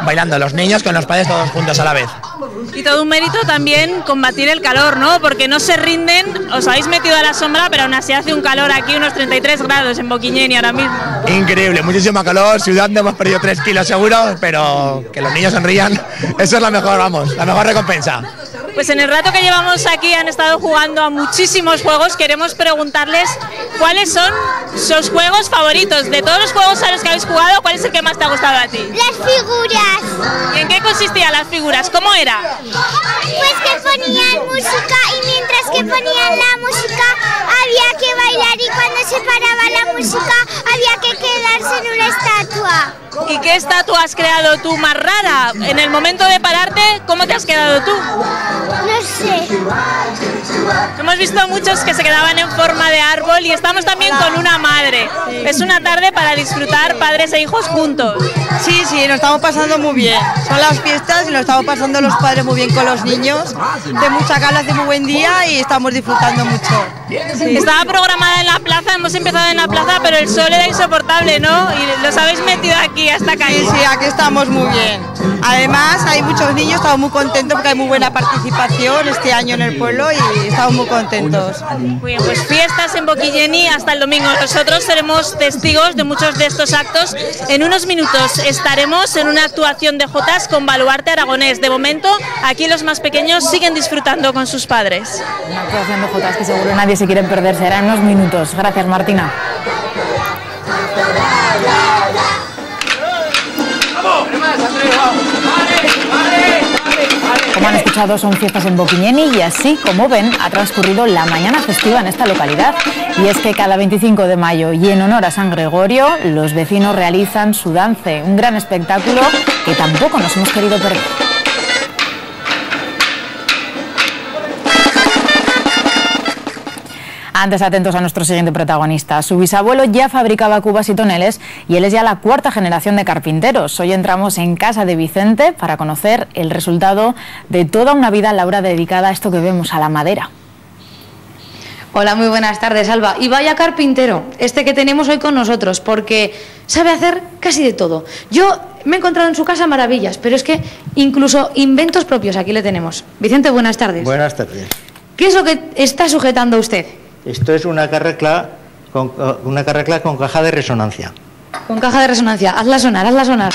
bailando los niños con los padres todos juntos a la vez. Y todo un mérito también combatir el calor, ¿no? Porque no se rinden, os habéis metido a la sombra, pero aún así hace un calor aquí, unos 33 grados en Boquiñeni ahora mismo. Increíble, muchísimo calor, sudando, hemos perdido 3 kilos seguro, pero que los niños sonrían, eso es la mejor, vamos, la mejor recompensa. Pues en el rato que llevamos aquí han estado jugando a muchísimos juegos. Queremos preguntarles cuáles son sus juegos favoritos. De todos los juegos a los que habéis jugado, ¿cuál es el que más te ha gustado a ti? Las figuras. ¿Y en qué consistían las figuras? ¿Cómo era? Pues que ponían música y mientras que ponían la música había que bailar y cuando se paraba la música había que quedarse en una estatua. ¿Y qué estatua has creado tú más rara? En el momento de pararte, ¿cómo te has quedado tú? No sé. Hemos visto muchos que se quedaban en forma de árbol y estamos también con una madre. Es una tarde para disfrutar padres e hijos juntos. Sí, nos estamos pasando muy bien. Son las fiestas y nos estamos pasando los padres muy bien con los niños. De mucha ganas, de muy buen día y estamos disfrutando mucho. Sí. Estaba programada en la plaza, hemos empezado en la plaza, pero el sol era insoportable, ¿no? Y los habéis metido aquí a esta calle. Sí, aquí estamos muy bien. Además, hay muchos niños, estamos muy contentos porque hay muy buena participación este año en el pueblo y estamos muy contentos. Muy bien, pues fiestas en Boquiñeni hasta el domingo. Nosotros seremos testigos de muchos de estos actos. En unos minutos estaremos en una actuación de jotas con Baluarte Aragonés. De momento, aquí los más pequeños siguen disfrutando con sus padres. Una actuación de jotas que seguro nadie se quiere perder. Será en unos minutos. Gracias, Martina. Como han escuchado, son fiestas en Boquiñeni y así, como ven, ha transcurrido la mañana festiva en esta localidad. Y es que cada 25 de mayo y en honor a San Gregorio, los vecinos realizan su dance, un gran espectáculo que tampoco nos hemos querido perder. Antes, atentos a nuestro siguiente protagonista. Su bisabuelo ya fabricaba cubas y toneles y él es ya la cuarta generación de carpinteros. Hoy entramos en casa de Vicente para conocer el resultado de toda una vida, Laura, dedicada a esto que vemos, a la madera. Hola, muy buenas tardes, Alba. Y vaya carpintero, este que tenemos hoy con nosotros, porque sabe hacer casi de todo. Yo me he encontrado en su casa maravillas, pero es que incluso inventos propios aquí le tenemos. Vicente, buenas tardes. Buenas tardes. ¿Qué es lo que está sujetando usted? Esto es una carrecla con caja de resonancia. Con caja de resonancia. Hazla sonar, hazla sonar.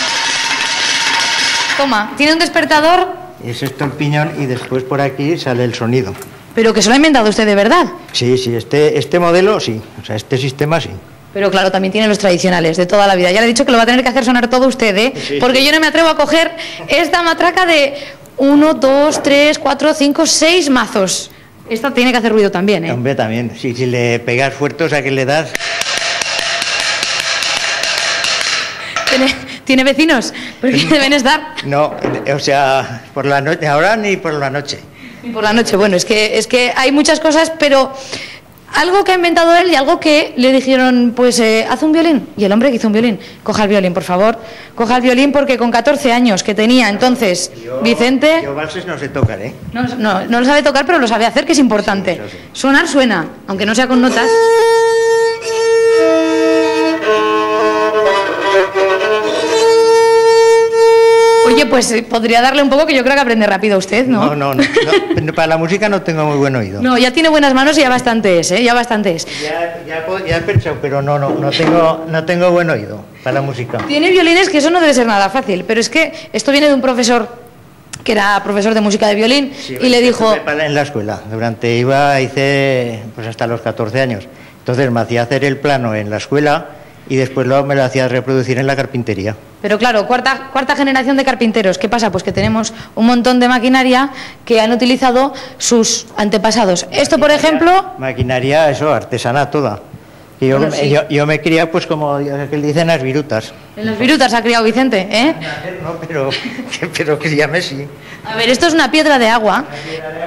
Toma, ¿tiene un despertador? Es esto el piñón y después por aquí sale el sonido. ¿Pero que se lo ha inventado usted de verdad? Sí, este modelo sí, o sea, este sistema sí. Pero claro, también tiene los tradicionales de toda la vida. Ya le he dicho que lo va a tener que hacer sonar todo usted, ¿eh? Sí, porque yo no me atrevo a coger esta matraca de 1, 2, 3, 4, 5, 6 mazos. Esta tiene que hacer ruido también, ¿eh? Hombre, también. Sí, si le pegas fuerte, o sea, que le das... ¿Tiene vecinos? ¿Por qué deben estar? No, o sea, por la noche, ahora ni por la noche. Ni por la noche, bueno, es que hay muchas cosas, pero... Algo que ha inventado él y algo que le dijeron, pues haz un violín. Y el hombre que hizo un violín, coja el violín, por favor. Coja el violín porque con 14 años que tenía entonces Vicente... Yo valses no sé tocar, ¿eh? No lo sabe tocar, pero lo sabe hacer, que es importante. Sí, sonar suena, aunque no sea con notas. Oye, pues podría darle un poco, que yo creo que aprende rápido usted, ¿no? No, para la música no tengo muy buen oído. No, ya tiene buenas manos y ya bastante es, ¿eh? Ya bastante es. Ya he pensado, pero no tengo buen oído para la música. Tiene violines, que eso no debe ser nada fácil, pero es que esto viene de un profesor que era profesor de música de violín, sí, y le dijo... En la escuela, hice pues hasta los 14 años. Entonces me hacía hacer el plano en la escuela y después me lo hacía reproducir en la carpintería. Pero claro, cuarta generación de carpinteros. ¿Qué pasa? Pues que tenemos un montón de maquinaria que han utilizado sus antepasados. Esto, por ejemplo... Maquinaria, eso, artesana toda. Y yo me cría, pues como dicen, las virutas. En las virutas ha criado Vicente, ¿eh? No, pero críame sí. A ver, esto es una piedra de agua,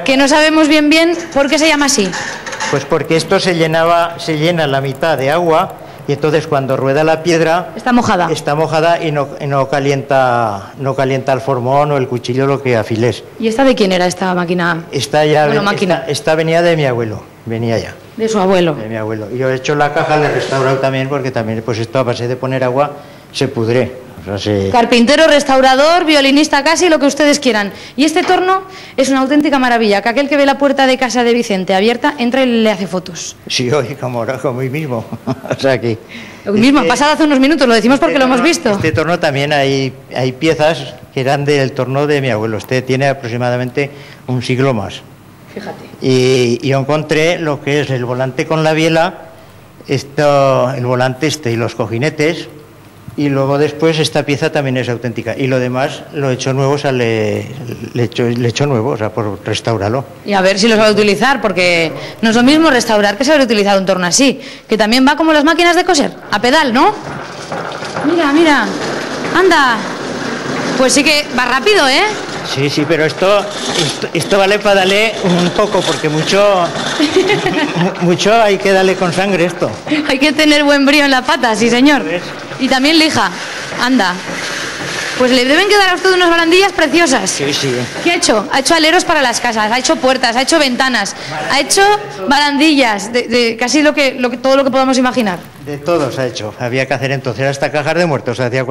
que no sabemos bien por qué se llama así. Pues porque esto se llena la mitad de agua. Y entonces cuando rueda la piedra... Está mojada. Está mojada y no calienta el formón o el cuchillo, lo que afiles. ¿Y esta de quién era esta máquina? Esta venía de mi abuelo, venía ya. ¿De su abuelo? De mi abuelo. Y yo he hecho la caja, la he restaurado también, porque también pues esto a base de poner agua se pudre. O sea, Carpintero, restaurador, violinista casi, lo que ustedes quieran. Y este torno es una auténtica maravilla, que aquel que ve la puerta de casa de Vicente abierta, entra y le hace fotos. Sí, hoy como hoy mismo. O sea que... Hoy mismo, ha pasado hace unos minutos, lo decimos porque lo hemos visto. Este torno también hay piezas que eran del torno de mi abuelo. Este tiene aproximadamente un siglo más. Fíjate. Y yo encontré lo que es el volante con la biela, el volante y los cojinetes, y luego después esta pieza también es auténtica. Y lo demás lo he hecho nuevo, o sea, le he hecho nuevo, o sea, por restaurarlo. Y a ver si lo sabe utilizar, porque no es lo mismo restaurar que saber utilizar un torno así, que también va como las máquinas de coser, a pedal, ¿no? Mira, mira, anda. Pues sí que va rápido, ¿eh? Sí, pero esto vale para darle un poco, porque mucho hay que darle con sangre esto. Hay que tener buen brío en la pata, sí señor. Y también lija, anda. Pues le deben quedar a usted unas barandillas preciosas. Sí. ¿Qué ha hecho? Ha hecho aleros para las casas, ha hecho puertas, ha hecho ventanas, ha hecho barandillas, de casi todo lo que podamos imaginar. De todo se ha hecho. Había que hacer entonces hasta cajas de muertos, hacía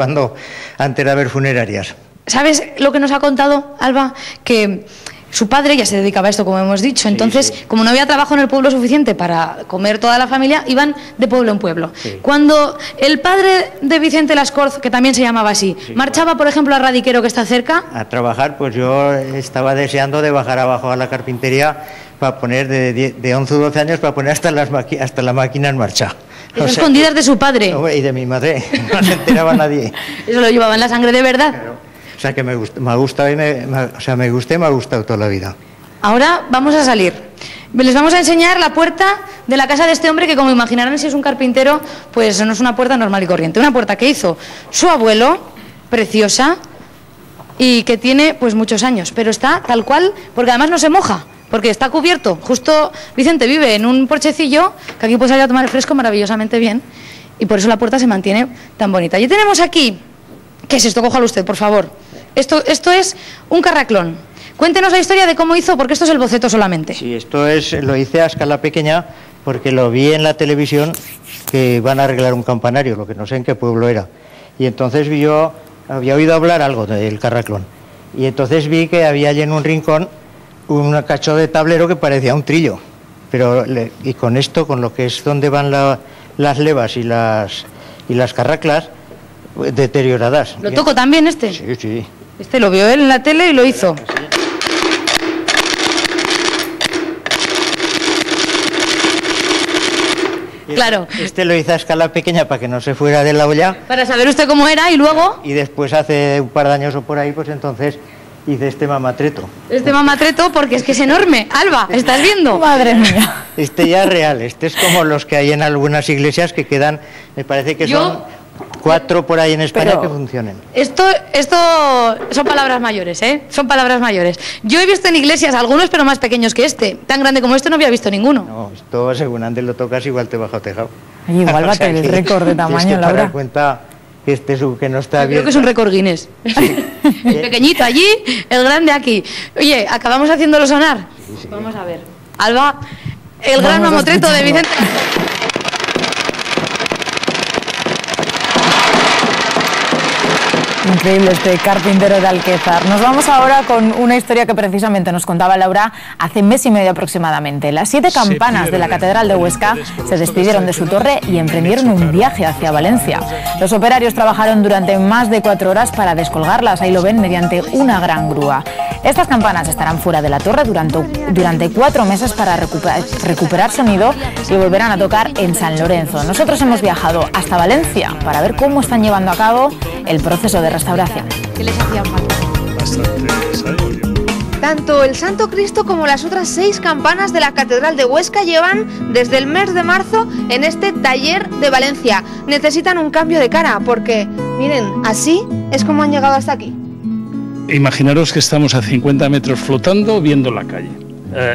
antes de haber funerarias. ¿¿Sabes lo que nos ha contado, Alba? Que su padre ya se dedicaba a esto, como hemos dicho. Entonces, como no había trabajo en el pueblo suficiente para comer toda la familia, iban de pueblo en pueblo. Sí. Cuando el padre de Vicente Lascorz, que también se llamaba así, marchaba, por ejemplo, a Radiquero, que está cerca... A trabajar, pues yo estaba deseando de bajar abajo a la carpintería para poner de 11 o 12 años, para poner hasta la máquina en marcha. Escondidas de su padre. Y de mi madre, no se enteraba nadie. Eso lo llevaba en la sangre de verdad. Claro. O sea que me ha gustado y me ha gustado toda la vida. Ahora vamos a salir. Les vamos a enseñar la puerta de la casa de este hombre que, como imaginarán, si es un carpintero, pues no es una puerta normal y corriente. Una puerta que hizo su abuelo, preciosa, y que tiene pues muchos años, pero está tal cual, porque además no se moja, porque está cubierto. Justo Vicente vive en un porchecillo que aquí puede salir a tomar el fresco maravillosamente bien, y por eso la puerta se mantiene tan bonita. Y tenemos aquí... ¿Qué es esto? Cójalo usted, por favor. Esto es un carraclón. Cuéntenos la historia de cómo hizo, porque esto es el boceto solamente. Sí, lo hice a escala pequeña porque lo vi en la televisión que van a arreglar un campanario, lo que no sé en qué pueblo era. Y entonces yo había oído hablar algo del carraclón. Y entonces vi que había allí en un rincón un cacho de tablero que parecía un trillo. Y con esto, con lo que es donde van las levas y las carraclas, deterioradas. ¿Lo toco también este? Sí. Este lo vio él en la tele y lo hizo. Claro. Este lo hice a escala pequeña para que no se fuera de la olla. Para saber usted cómo era y luego... Y después hace un par de años o por ahí, pues entonces hice este mamotreto. Este mamotreto porque es que es enorme. Alba, ¿estás viendo? Madre mía. Este ya es real. Este es como los que hay en algunas iglesias que quedan, me parece que son... 4 por ahí en España que funcionen. Esto son palabras mayores, ¿eh? Son palabras mayores. Yo he visto en iglesias algunos, pero más pequeños que este. Tan grande como este no había visto ninguno. No, esto según antes lo tocas igual te baja o tejado. Igual va a tener el récord de tamaño, Laura. Para cuenta que que no está bien. Creo que es un récord Guinness. El pequeñito allí, el grande aquí. Oye, ¿acabamos haciéndolo sonar? Sí. Vamos a ver. Alba, el gran mamotreto de Vicente... Increíble este carpintero de Alquézar. Nos vamos ahora con una historia que precisamente nos contaba Laura hace mes y medio aproximadamente. Las 7 campanas de la Catedral de Huesca se despidieron de su torre y emprendieron un viaje hacia Valencia. Los operarios trabajaron durante más de 4 horas para descolgarlas, ahí lo ven, mediante una gran grúa. Estas campanas estarán fuera de la torre durante 4 meses para recuperar sonido y volverán a tocar en San Lorenzo. Nosotros hemos viajado hasta Valencia para ver cómo están llevando a cabo el proceso de restauración. ¿Qué les hacía falta? Tanto el Santo Cristo como las otras 6 campanas de la Catedral de Huesca llevan desde el mes de marzo en este taller de Valencia. Necesitan un cambio de cara porque, miren, así es como han llegado hasta aquí. Imaginaros que estamos a 50 metros flotando viendo la calle.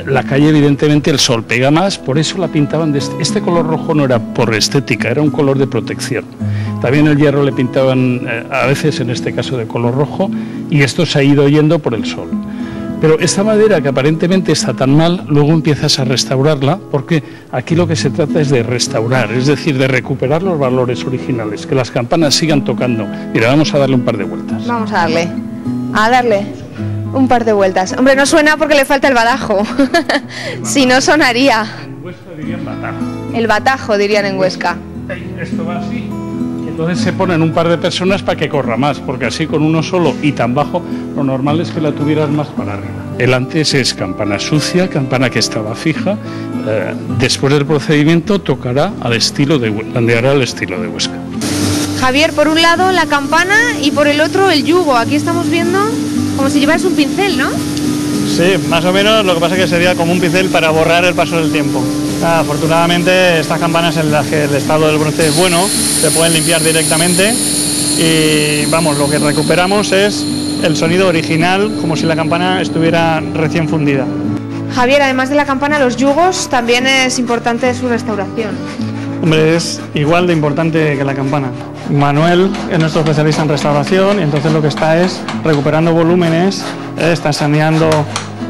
La calle, evidentemente, el sol pega más, por eso la pintaban de este color rojo. No era por estética, era un color de protección. También el hierro le pintaban a veces, en este caso, de color rojo, y esto se ha ido yendo por el sol. Pero esta madera que aparentemente está tan mal, luego empiezas a restaurarla, porque aquí lo que se trata es de restaurar, es decir, de recuperar los valores originales, que las campanas sigan tocando. Mira, vamos a darle un par de vueltas. Vamos a darle un par de vueltas. Hombre, no suena porque le falta el badajo. Si no sonaría. En Huesca dirían batajo. El batajo dirían en Huesca. Esto va así. Entonces se ponen un par de personas para que corra más, porque así con uno solo y tan bajo, lo normal es que la tuvieras más para arriba. El antes es campana sucia, campana que estaba fija. Después del procedimiento tocará al estilo bandeará al estilo de Huesca. Javier, por un lado la campana y por el otro el yugo. Aquí estamos viendo como si llevaras un pincel, ¿no? Sí, más o menos. Lo que pasa es que sería como un pincel para borrar el paso del tiempo. Afortunadamente estas campanas en las que el estado del bronce es bueno, se pueden limpiar directamente y vamos, lo que recuperamos es el sonido original, como si la campana estuviera recién fundida. Javier, además de la campana, los yugos también es importante su restauración. Hombre, es igual de importante que la campana. Manuel es nuestro especialista en restauración y entonces lo que está es recuperando volúmenes, está saneando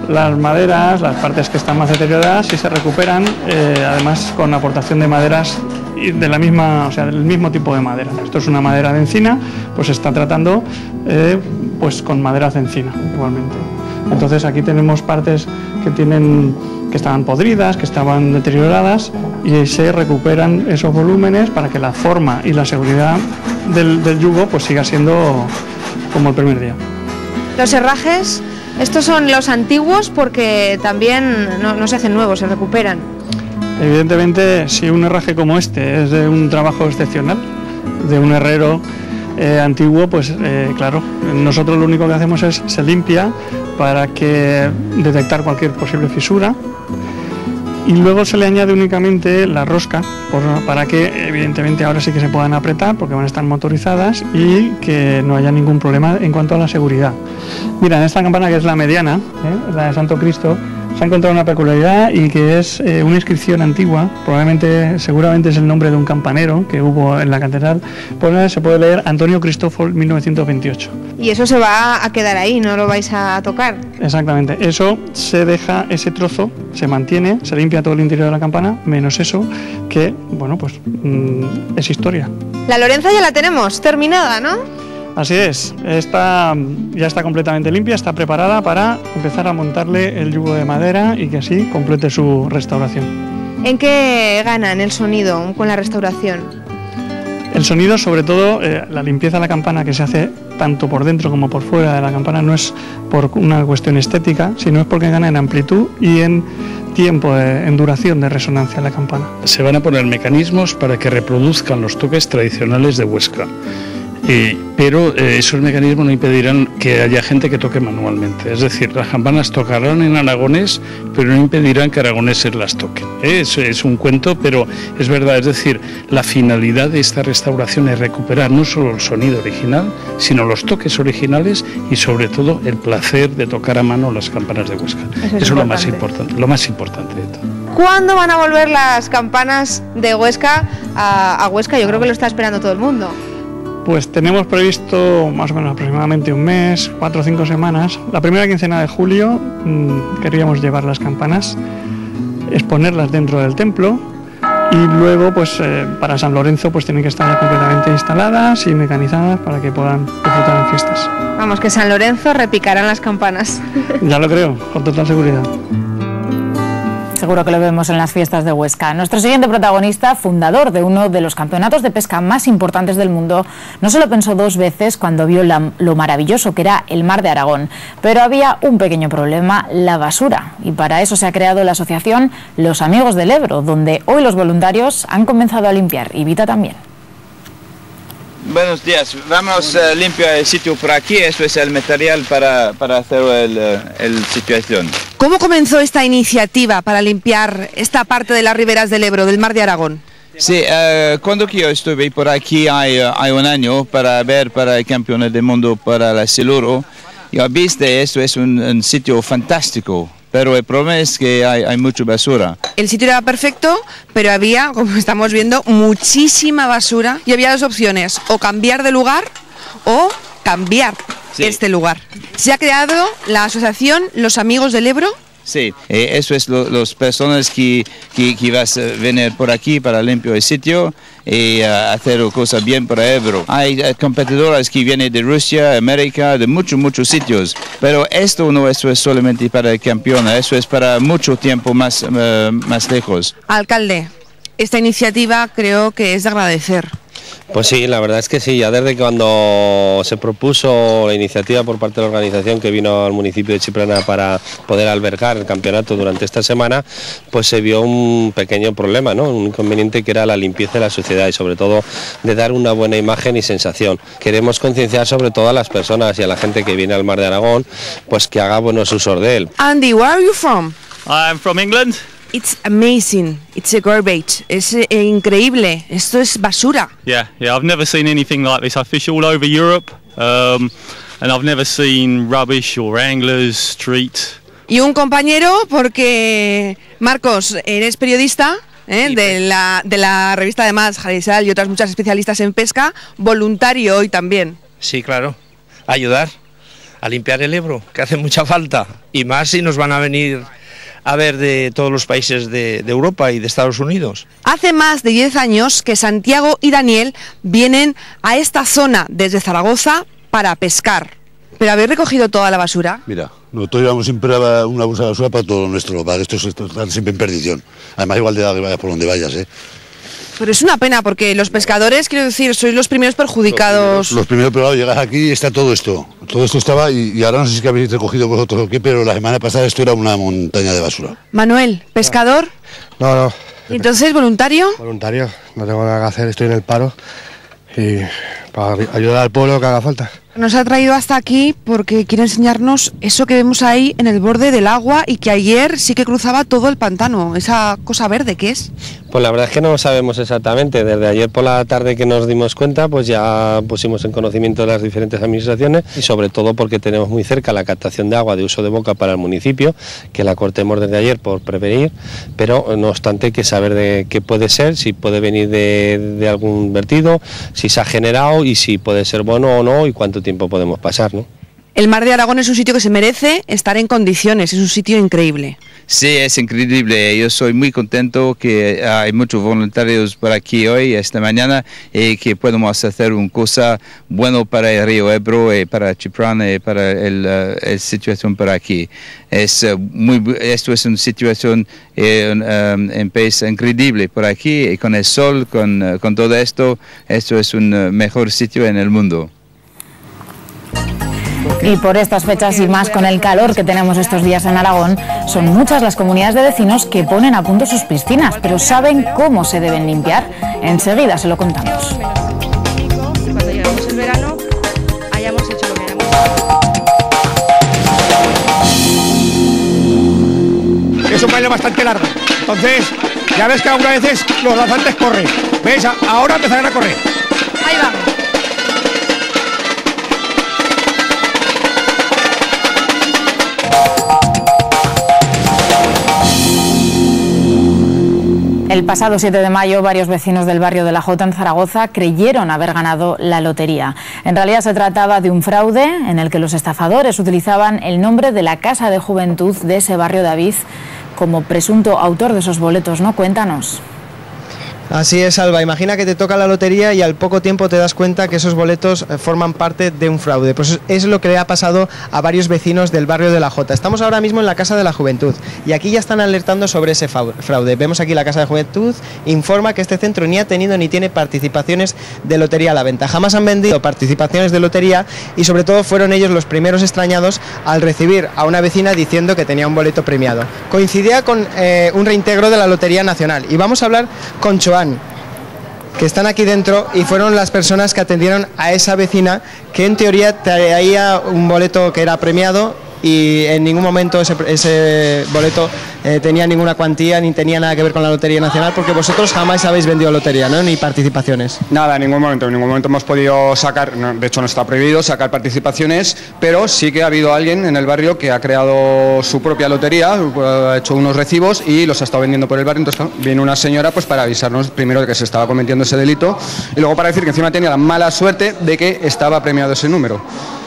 las maderas, las partes que están más deterioradas y se recuperan, además con aportación de maderas de la misma, o sea, del mismo tipo de madera. Esto es una madera de encina, pues se está tratando pues con madera de encina igualmente. Entonces aquí tenemos partes que estaban podridas, que estaban deterioradas y se recuperan esos volúmenes para que la forma y la seguridad del yugo pues siga siendo como el primer día. Los herrajes, estos son los antiguos porque también no se hacen nuevos, se recuperan. Evidentemente, si un herraje como este es de un trabajo excepcional, de un herrero antiguo, pues claro, nosotros lo único que hacemos es se limpia para que detectar cualquier posible fisura y luego se le añade únicamente la rosca para que evidentemente ahora sí que se puedan apretar porque van a estar motorizadas y que no haya ningún problema en cuanto a la seguridad. Mira, en esta campana que es la mediana, la de Santo Cristo, se ha encontrado una peculiaridad y que es una inscripción antigua, seguramente es el nombre de un campanero que hubo en la catedral, pues se puede leer Antonio Cristóforo 1928. Y eso se va a quedar ahí, no lo vais a tocar. Exactamente, eso se deja, ese trozo se mantiene, se limpia todo el interior de la campana, menos eso que, bueno, pues es historia. La Lorenza ya la tenemos terminada, ¿no? Así es, ya está completamente limpia, está preparada para empezar a montarle el yugo de madera y que así complete su restauración. ¿En qué ganan el sonido con la restauración? El sonido, sobre todo, la limpieza de la campana que se hace tanto por dentro como por fuera de la campana no es por una cuestión estética, sino es porque gana en amplitud y en tiempo, en duración de resonancia de la campana. Se van a poner mecanismos para que reproduzcan los toques tradicionales de Huesca. Pero esos mecanismos no impedirán que haya gente que toque manualmente. Es decir, las campanas tocarán en aragonés, pero no impedirán que aragoneses las toquen. Es un cuento, pero es verdad. Es decir, la finalidad de esta restauración es recuperar no solo el sonido original, sino los toques originales y sobre todo el placer de tocar a mano las campanas de Huesca. Eso es lo más importante de todo. ¿Cuándo van a volver las campanas de Huesca a Huesca? Yo creo que lo está esperando todo el mundo. Pues tenemos previsto más o menos aproximadamente un mes, 4 o 5 semanas. La primera quincena de julio queríamos llevar las campanas, exponerlas dentro del templo y luego pues para San Lorenzo pues tienen que estar ya completamente instaladas y mecanizadas para que puedan disfrutar en fiestas. Vamos, que San Lorenzo repicarán las campanas. Ya lo creo, con total seguridad. Seguro que lo vemos en las fiestas de Huesca. Nuestro siguiente protagonista, fundador de uno de los campeonatos de pesca más importantes del mundo, no se lo pensó 2 veces cuando vio lo maravilloso que era el mar de Aragón. Pero había un pequeño problema, la basura. Y para eso se ha creado la asociación Los Amigos del Ebro, donde hoy los voluntarios han comenzado a limpiar, y Vita también. Buenos días, vamos a limpiar el sitio por aquí, eso es el material para hacer la situación. ¿Cómo comenzó esta iniciativa para limpiar esta parte de las riberas del Ebro, del mar de Aragón? Sí, cuando yo estuve por aquí hay un año para ver para el campeonato del mundo para la Siluro, yo viste eso es un sitio fantástico. Pero el problema es que hay mucha basura. El sitio era perfecto, pero había, como estamos viendo, muchísima basura. Y había 2 opciones, o cambiar de lugar o cambiar este lugar. Se ha creado la asociación Los Amigos del Ebro. Sí, eso es las personas que vas a venir por aquí para limpiar el sitio y hacer cosas bien para Ebro. Hay competidores que vienen de Rusia, América, de muchos sitios, pero esto no es solamente para el campeón, eso es para mucho tiempo más lejos. Alcalde, esta iniciativa creo que es de agradecer. Pues sí, la verdad es que sí, ya desde cuando se propuso la iniciativa por parte de la organización que vino al municipio de Chiprana para poder albergar el campeonato durante esta semana, pues se vio un pequeño problema, ¿no? Un inconveniente que era la limpieza de la sociedad y sobre todo de dar una buena imagen y sensación. Queremos concienciar sobre todo a las personas y a la gente que viene al Mar de Aragón, pues que haga buenos usos de él. Andy, where are you from? I'm from England. It's amazing. It's a garbage. Es increíble. Esto es basura. Yeah, I've never seen anything like this. I fish all over Europe, and I've never seen rubbish or anglers, street. Y un compañero, porque Marcos, eres periodista de la revista además Jarisal y otras muchas especialistas en pesca, voluntario hoy también. Sí, claro. Ayudar a limpiar el Ebro, que hace mucha falta. Y más si nos van a venir a ver de todos los países de Europa y de Estados Unidos. Hace más de 10 años que Santiago y Daniel vienen a esta zona desde Zaragoza para pescar. ¿Pero habéis recogido toda la basura? Mira, nosotros llevamos siempre una bolsa de basura para todo lo nuestro, para que estos están siempre en perdición. Además igual de que vayas por donde vayas, Pero es una pena porque los pescadores, quiero decir, sois los primeros perjudicados. Los primeros, pero llegas aquí y está todo esto. Todo esto estaba y ahora no sé si habéis recogido vosotros o qué, pero la semana pasada esto era una montaña de basura. Manuel, ¿pescador? No. ¿Y entonces voluntario? Voluntario, no tengo nada que hacer, estoy en el paro y para ayudar al pueblo que haga falta. Nos ha traído hasta aquí porque quiere enseñarnos eso que vemos ahí en el borde del agua y que ayer sí que cruzaba todo el pantano. Esa cosa verde, ¿qué es? Pues la verdad es que no lo sabemos exactamente. Desde ayer por la tarde que nos dimos cuenta, pues ya pusimos en conocimiento de las diferentes administraciones y sobre todo porque tenemos muy cerca la captación de agua de uso de boca para el municipio, que la cortemos desde ayer por prevenir, pero no obstante hay que saber de qué puede ser, si puede venir de algún vertido, si se ha generado y si puede ser bueno o no y cuánto tiempo podemos pasar, ¿no? El Mar de Aragón es un sitio que se merece estar en condiciones, es un sitio increíble. Sí, es increíble. Yo soy muy contento que hay muchos voluntarios por aquí hoy, esta mañana, y que podemos hacer una cosa buena para el río Ebro, y para Chiprana y para la situación por aquí. Esto es una situación en país increíble por aquí, y con el sol, con todo esto es un mejor sitio en el mundo. Y por estas fechas y más con el calor que tenemos estos días en Aragón, son muchas las comunidades de vecinos que ponen a punto sus piscinas, pero ¿saben cómo se deben limpiar? Enseguida se lo contamos. Cuando llegamos el verano, hayamos hecho lo que hayamos. Es un baile bastante largo, entonces ya ves que algunas veces los danzantes corren. ¿Ves? Ahora empezarán a correr. Ahí vamos. El pasado 7 de mayo, varios vecinos del barrio de la Jota en Zaragoza creyeron haber ganado la lotería. En realidad se trataba de un fraude en el que los estafadores utilizaban el nombre de la Casa de Juventud de ese barrio, David, como presunto autor de esos boletos, ¿no? Cuéntanos. Así es, Alba. Imagina que te toca la lotería y al poco tiempo te das cuenta que esos boletos forman parte de un fraude. Pues es lo que le ha pasado a varios vecinos del barrio de la Jota. Estamos ahora mismo en la Casa de la Juventud y aquí ya están alertando sobre ese fraude. Vemos aquí la Casa de Juventud, informa que este centro ni ha tenido ni tiene participaciones de lotería a la venta. Jamás han vendido participaciones de lotería y sobre todo fueron ellos los primeros extrañados al recibir a una vecina diciendo que tenía un boleto premiado. Coincidía con un reintegro de la Lotería Nacional y vamos a hablar con Joan, que están aquí dentro y fueron las personas que atendieron a esa vecina que en teoría traía un boleto que era premiado y en ningún momento ese boleto tenía ninguna cuantía ni tenía nada que ver con la Lotería Nacional, porque vosotros jamás habéis vendido lotería, ¿no? Ni participaciones. Nada, en ningún momento hemos podido sacar, no, de hecho no está prohibido sacar participaciones, pero sí que ha habido alguien en el barrio que ha creado su propia lotería, ha hecho unos recibos y los ha estado vendiendo por el barrio. Entonces viene una señora pues para avisarnos primero de que se estaba cometiendo ese delito y luego para decir que encima tenía la mala suerte de que estaba premiado ese número.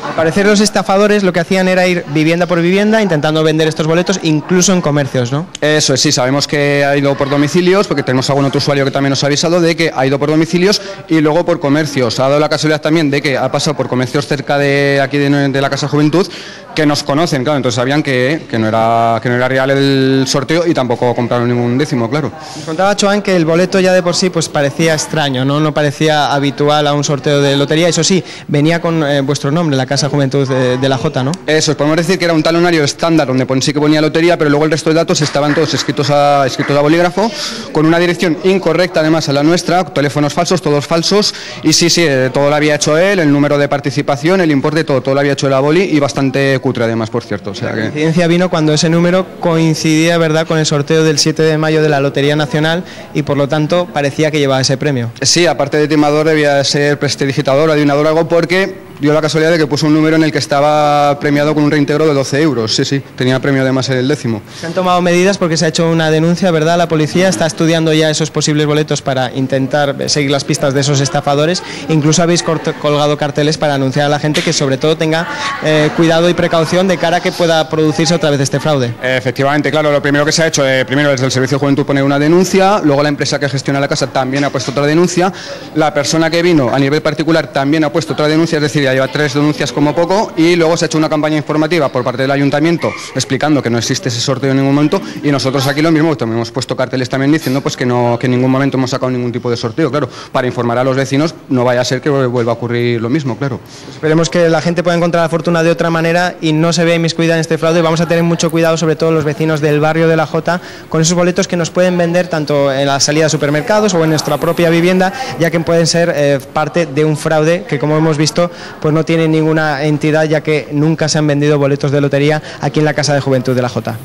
Al parecer los estafadores lo que hacían era ir vivienda por vivienda intentando vender estos boletos, incluso en comercios, ¿no? Eso es, sí, sabemos que ha ido por domicilios, porque tenemos algún otro usuario que también nos ha avisado de que ha ido por domicilios y luego por comercios. Ha dado la casualidad también de que ha pasado por comercios cerca de aquí de la Casa Juventud, que nos conocen, claro, entonces sabían que no era real el sorteo y tampoco compraron ningún décimo, claro. Nos contaba Joan que el boleto ya de por sí pues parecía extraño, no parecía habitual a un sorteo de lotería, eso sí, venía con vuestro nombre, la Casa Juventud de la Jota, ¿no? Eso, podemos decir que era un talonario estándar donde sí que ponía lotería, pero luego el resto de datos estaban todos escritos a bolígrafo, con una dirección incorrecta además a la nuestra, teléfonos falsos, todos falsos, y sí, todo lo había hecho él, el número de participación, el importe, todo lo había hecho él a boli y bastante cutre además, por cierto. O sea que... La coincidencia vino cuando ese número coincidía, ¿verdad?, con el sorteo del 7 de mayo de la Lotería Nacional y por lo tanto parecía que llevaba ese premio. Sí, aparte de timador debía ser prestidigitador, adivinador o algo, porque dio la casualidad de que puso un número en el que estaba premiado con un reintegro de 12 euros. Sí, tenía premio además el décimo. Se han tomado medidas porque se ha hecho una denuncia, ¿verdad? La policía está estudiando ya esos posibles boletos para intentar seguir las pistas de esos estafadores. Incluso habéis colgado carteles para anunciar a la gente que sobre todo tenga cuidado y precaución de cara a que pueda producirse otra vez este fraude. Efectivamente, claro, lo primero que se ha hecho, primero desde el Servicio de Juventud poner una denuncia, luego la empresa que gestiona la casa también ha puesto otra denuncia, la persona que vino a nivel particular también ha puesto otra denuncia, es decir, ya lleva 3 denuncias como poco, y luego se ha hecho una campaña informativa por parte del ayuntamiento explicando que no existe ese sorteo en ningún momento, y nosotros aquí lo mismo, también hemos puesto carteles también diciendo pues que en ningún momento hemos sacado ningún tipo de sorteo, claro, para informar a los vecinos, no vaya a ser que vuelva a ocurrir lo mismo, claro. Esperemos que la gente pueda encontrar la fortuna de otra manera y no se vea inmiscuida en este fraude. Vamos a tener mucho cuidado, sobre todo los vecinos del barrio de la Jota, con esos boletos que nos pueden vender tanto en la salida de supermercados o en nuestra propia vivienda, ya que pueden ser parte de un fraude que, como hemos visto, pues no tiene ninguna entidad, ya que nunca se han vendido boletos de lotería aquí en la Casa de Juventud de la Jota.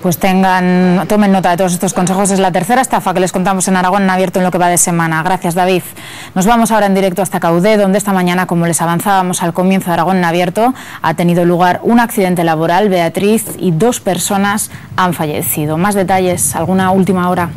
Pues tomen nota de todos estos consejos. Es la tercera estafa que les contamos en Aragón en Abierto en lo que va de semana. Gracias, David. Nos vamos ahora en directo hasta Caudé, donde esta mañana, como les avanzábamos al comienzo de Aragón en Abierto, ha tenido lugar un accidente laboral, Beatriz, y 2 personas han fallecido. Más detalles, alguna última hora.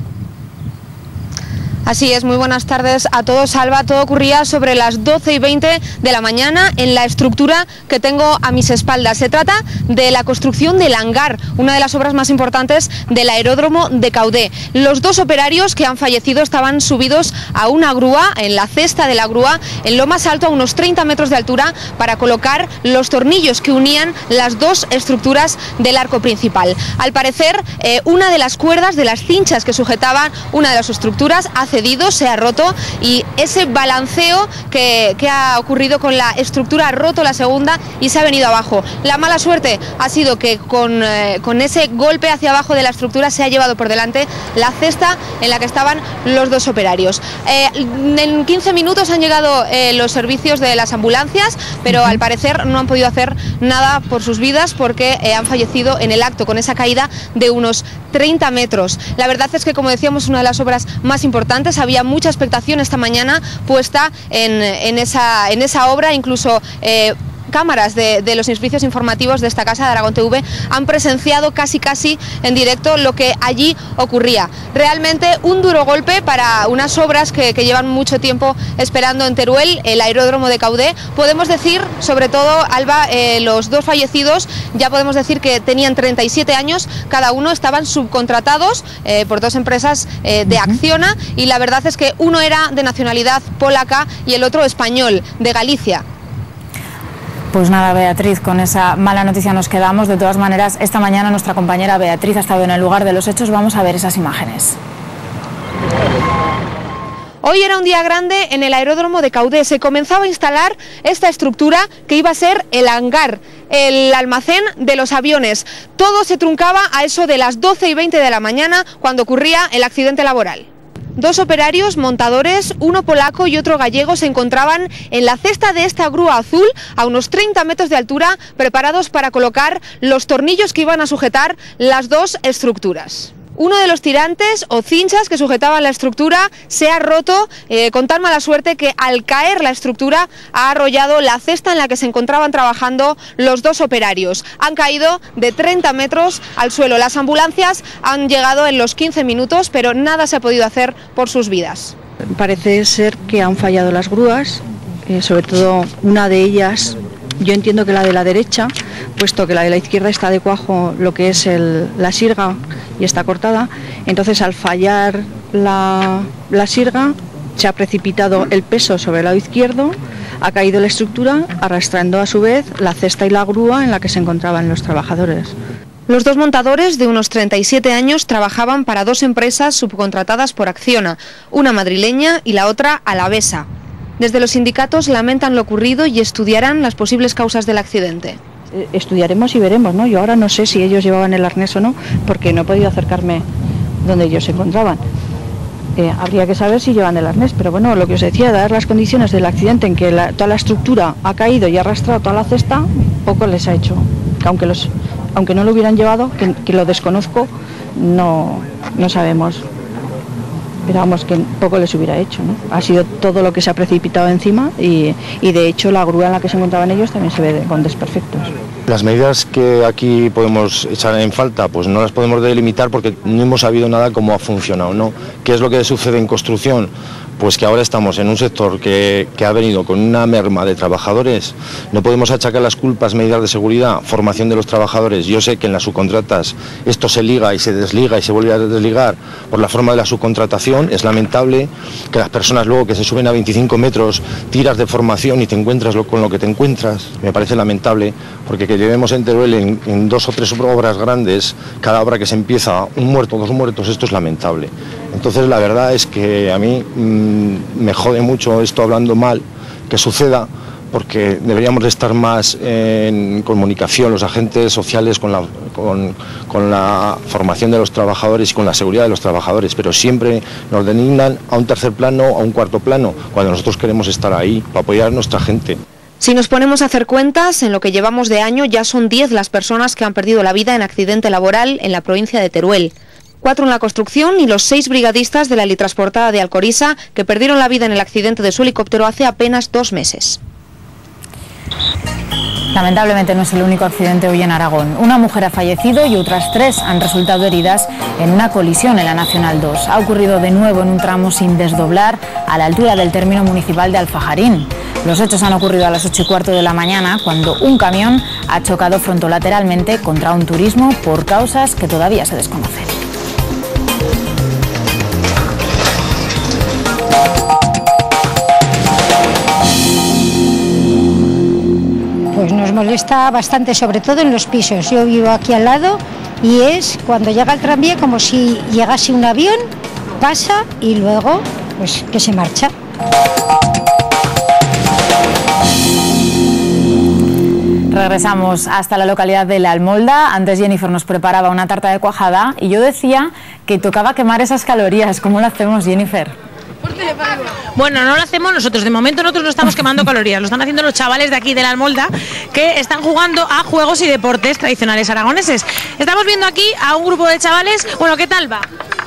Así es, muy buenas tardes a todos. Alba, todo ocurría sobre las 12:20 de la mañana en la estructura que tengo a mis espaldas. Se trata de la construcción del hangar, una de las obras más importantes del aeródromo de Caudé. Los 2 operarios que han fallecido estaban subidos a una grúa, en la cesta de la grúa, en lo más alto, a unos 30 metros de altura, para colocar los tornillos que unían las 2 estructuras del arco principal. Al parecer, una de las cuerdas, de las cinchas que sujetaban una de las estructuras, ha cedido, se ha roto, y ese balanceo que ha ocurrido con la estructura ha roto la segunda y se ha venido abajo. La mala suerte ha sido que con ese golpe hacia abajo de la estructura se ha llevado por delante la cesta en la que estaban los 2 operarios. En 15 minutos han llegado los servicios de las ambulancias, pero al parecer no han podido hacer nada por sus vidas porque han fallecido en el acto con esa caída de unos 30 metros. La verdad es que, como decíamos, una de las obras más importantes. Había mucha expectación esta mañana puesta en esa obra, incluso cámaras de los servicios informativos de esta casa de Aragón TV han presenciado casi en directo lo que allí ocurría. Realmente un duro golpe para unas obras que llevan mucho tiempo esperando en Teruel, el aeródromo de Caudé. Podemos decir, sobre todo, Alba, los 2 fallecidos, ya podemos decir que tenían 37 años cada uno, estaban subcontratados por 2 empresas de Acciona, y la verdad es que uno era de nacionalidad polaca y el otro español, de Galicia. Pues nada, Beatriz, con esa mala noticia nos quedamos. De todas maneras, esta mañana nuestra compañera Beatriz ha estado en el lugar de los hechos. Vamos a ver esas imágenes. Hoy era un día grande en el aeródromo de Caudé. Se comenzaba a instalar esta estructura que iba a ser el hangar, el almacén de los aviones. Todo se truncaba a eso de las 12:20 de la mañana cuando ocurría el accidente laboral. 2 operarios montadores, uno polaco y otro gallego, se encontraban en la cesta de esta grúa azul a unos 30 metros de altura, preparados para colocar los tornillos que iban a sujetar las 2 estructuras. Uno de los tirantes o cinchas que sujetaban la estructura se ha roto con tan mala suerte que al caer la estructura ha arrollado la cesta en la que se encontraban trabajando los 2 operarios. Han caído de 30 metros al suelo. Las ambulancias han llegado en los 15 minutos, pero nada se ha podido hacer por sus vidas. Parece ser que han fallado las grúas, sobre todo una de ellas. Yo entiendo que la de la derecha, puesto que la de la izquierda está de cuajo lo que es la sirga y está cortada, entonces al fallar la sirga se ha precipitado el peso sobre el lado izquierdo, ha caído la estructura, arrastrando a su vez la cesta y la grúa en la que se encontraban los trabajadores. Los 2 montadores de unos 37 años trabajaban para 2 empresas subcontratadas por Acciona, una madrileña y la otra alavesa. Desde los sindicatos lamentan lo ocurrido y estudiarán las posibles causas del accidente. Estudiaremos y veremos, ¿no? Yo ahora no sé si ellos llevaban el arnés o no, porque no he podido acercarme donde ellos se encontraban. Habría que saber si llevan el arnés, pero bueno, lo que os decía, dadas las condiciones del accidente en que toda la estructura ha caído y ha arrastrado toda la cesta, poco les ha hecho. Aunque no lo hubieran llevado, que lo desconozco, no sabemos. Pero vamos, que poco les hubiera hecho, ¿no? Ha sido todo lo que se ha precipitado encima y de hecho la grúa en la que se encontraban ellos también se ve con desperfectos. Las medidas que aquí podemos echar en falta, pues no las podemos delimitar porque no hemos sabido nada cómo ha funcionado, ¿no? ¿Qué es lo que sucede en construcción? Pues que ahora estamos en un sector que ha venido con una merma de trabajadores. No podemos achacar las culpas, medidas de seguridad, formación de los trabajadores. Yo sé que en las subcontratas esto se liga y se desliga y se vuelve a desligar por la forma de la subcontratación. Es lamentable que las personas luego que se suben a 25 metros tiras de formación y te encuentras con lo que te encuentras. Me parece lamentable porque que llevemos en Teruel en 2 o 3 obras grandes, cada obra que se empieza, 1 muerto, 2 muertos, esto es lamentable. Entonces la verdad es que a mí me jode mucho esto hablando mal que suceda, porque deberíamos de estar más en comunicación los agentes sociales con la formación de los trabajadores y con la seguridad de los trabajadores, pero siempre nos designan a un tercer plano, a un cuarto plano, cuando nosotros queremos estar ahí para apoyar a nuestra gente. Si nos ponemos a hacer cuentas, en lo que llevamos de año ya son 10 las personas que han perdido la vida en accidente laboral en la provincia de Teruel. 4 en la construcción y los 6 brigadistas de la Litransportada de Alcoriza que perdieron la vida en el accidente de su helicóptero hace apenas 2 meses. Lamentablemente no es el único accidente hoy en Aragón. Una mujer ha fallecido y otras 3 han resultado heridas en una colisión en la Nacional 2. Ha ocurrido de nuevo en un tramo sin desdoblar a la altura del término municipal de Alfajarín. Los hechos han ocurrido a las 8:15 de la mañana cuando un camión ha chocado frontolateralmente contra un turismo por causas que todavía se desconocen. Pues nos molesta bastante, sobre todo en los pisos. Yo vivo aquí al lado y es cuando llega el tranvía como si llegase un avión, pasa y luego pues que se marcha. Regresamos hasta la localidad de La Almolda. Antes Jennifer nos preparaba una tarta de cuajada y yo decía que tocaba quemar esas calorías. ¿Cómo lo hacemos, Jennifer? Bueno, no lo hacemos nosotros, de momento nosotros no estamos quemando calorías, lo están haciendo los chavales de aquí de La Almolda que están jugando a juegos y deportes tradicionales aragoneses. Estamos viendo aquí a un grupo de chavales, bueno, ¿qué tal va?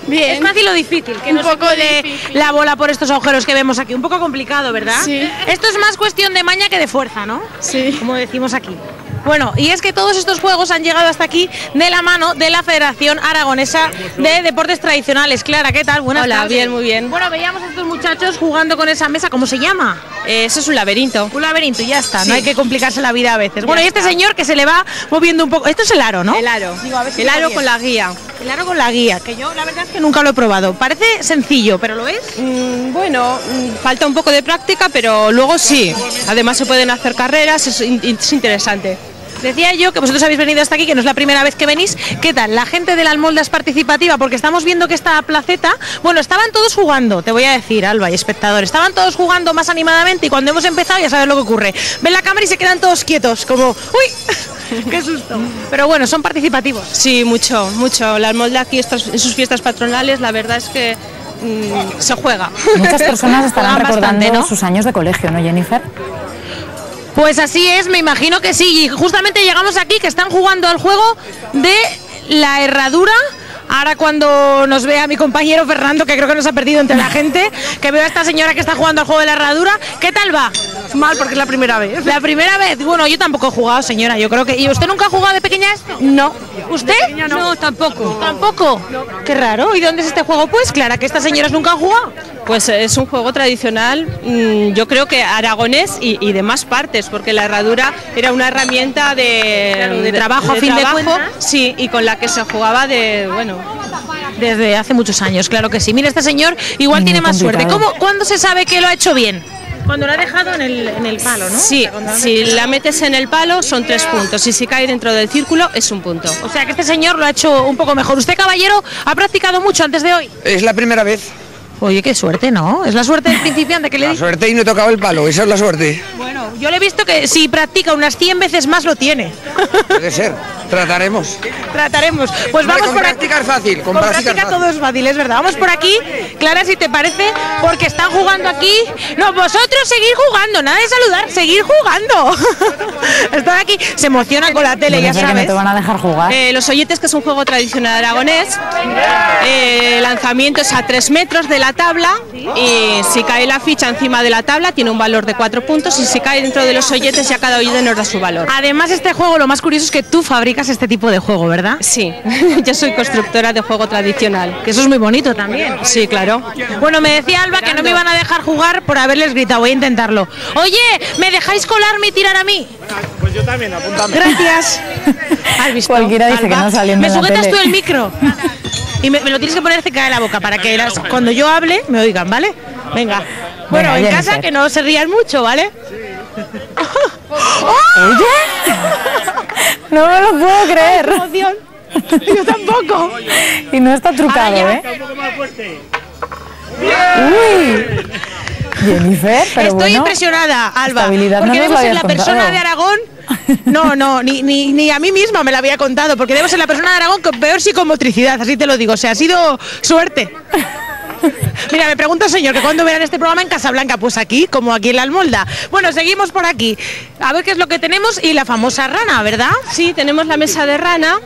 Bien. ¿Es fácil o difícil? Que no se cuele la bola por estos agujeros que vemos aquí, un poco complicado, ¿verdad? Sí. Esto es más cuestión de maña que de fuerza, ¿no? Sí. Como decimos aquí. Bueno, y es que todos estos juegos han llegado hasta aquí de la mano de la Federación Aragonesa de Deportes Tradicionales. Clara, ¿qué tal? Buenas tardes. Hola, bien, muy bien. Bueno, veíamos a estos muchachos jugando con esa mesa, ¿cómo se llama? Eso es un laberinto. Un laberinto, y ya está, Sí. no hay que complicarse la vida a veces. Bueno, Ya y este está. señor que se le va moviendo un poco, esto es el aro, ¿no? El aro. Digo, a ver si El va aro bien. con la guía. El aro con la guía, que yo la verdad es que nunca lo he probado. Parece sencillo, ¿pero lo es? Bueno, falta un poco de práctica, pero luego sí. Además se pueden hacer carreras, es interesante. Decía yo que vosotros habéis venido hasta aquí, que no es la primera vez que venís. ¿Qué tal? ¿La gente de La Almolda es participativa? Porque estamos viendo que esta placeta, bueno, estaban todos jugando, te voy a decir, Alba y espectador, estaban todos jugando más animadamente y cuando hemos empezado ya sabes lo que ocurre. Ven la cámara y se quedan todos quietos, como, ¡uy! ¡Qué susto! Pero bueno, son participativos. Sí, mucho, mucho. La Almolda aquí en sus fiestas patronales, la verdad es que se juega. Muchas personas estarán Juegan recordando bastante, ¿no? sus años de colegio, ¿no, Jennifer? Pues así es, me imagino que sí. Y justamente llegamos aquí, que están jugando al juego de la herradura. Ahora cuando nos vea mi compañero Fernando, que creo que nos ha perdido entre la gente, que veo a esta señora que está jugando al juego de la herradura, ¿qué tal va? Mal, porque es la primera vez. La primera vez. Bueno, yo tampoco he jugado, señora, yo creo que... ¿Y usted nunca ha jugado de pequeña esto? No. ¿Usted? No, tampoco. ¿Tampoco? Qué raro. ¿Y dónde es este juego? Pues Clara, que estas señoras nunca han jugado. Pues es un juego tradicional, yo creo que aragonés y de más partes, porque la herradura era una herramienta de trabajo, a fin de cuentas. Sí, y con la que se jugaba desde hace muchos años, claro que sí. Mira, este señor igual tiene más suerte. ¿Cuándo se sabe que lo ha hecho bien? Cuando lo ha dejado en el palo, ¿no? Sí, si la metes en el palo son 3 puntos y si cae dentro del círculo es 1 punto. O sea que este señor lo ha hecho un poco mejor. ¿Usted, caballero, ha practicado mucho antes de hoy? Es la primera vez. Oye, qué suerte, ¿no? Es la suerte del principiante que le dice. La suerte y no he tocado el palo, esa es la suerte. Bueno, yo le he visto que si practica unas 100 veces más lo tiene. Puede ser, trataremos. Trataremos. Pues vamos con por práctica aquí. es fácil, Con práctica todo es fácil, es verdad. Vamos por aquí, Clara, si te parece, porque están jugando aquí. No, vosotros seguir jugando, nada de saludar, seguir jugando. Están aquí, se emocionan con la tele, ya Que no sabes. te van a dejar jugar. Los olletes, que es un juego tradicional aragonés, lanzamiento es a 3 metros de la tabla y si cae la ficha encima de la tabla tiene un valor de 4 puntos y si cae dentro de los olletes ya cada ollete nos da su valor. Además, este juego, lo más curioso es que tú fabricas este tipo de juego, ¿verdad? Sí, yo soy constructora de juego tradicional. Que eso es muy bonito también. Sí, claro. Bueno, me decía Alba que no me iban a dejar jugar por haberles gritado, voy a intentarlo. Oye, ¿me dejáis colarme y tirar a mí? Pues yo también, apuntame. Gracias. ¿Has visto? Cualquiera dice Alba? que no saliendo ¿Me en la sujetas tele? tú el micro? Y me lo tienes que poner cerca de la boca para que cuando yo hable me oigan, ¿vale? Venga. Bueno, en Jennifer. casa que no se rían mucho, ¿vale? ¿Oye? No me lo puedo creer. ¡Qué emoción! Yo tampoco. Y no está trucado, Ahora ¿eh? ya. Uy. Jennifer, pero Estoy bueno, impresionada, Alba, estabilidad porque no nos debo lo ser habías la persona contado. de Aragón. No, ni a mí misma me la había contado, porque debo ser la persona de Aragón con peor psicomotricidad, así te lo digo. O sea, ha sido suerte. Mira, me pregunta el señor que cuándo verán este programa en Casablanca. Pues aquí, como aquí en la Almolda. Bueno, seguimos por aquí. A ver qué es lo que tenemos y la famosa rana, ¿verdad? Sí, tenemos la mesa de rana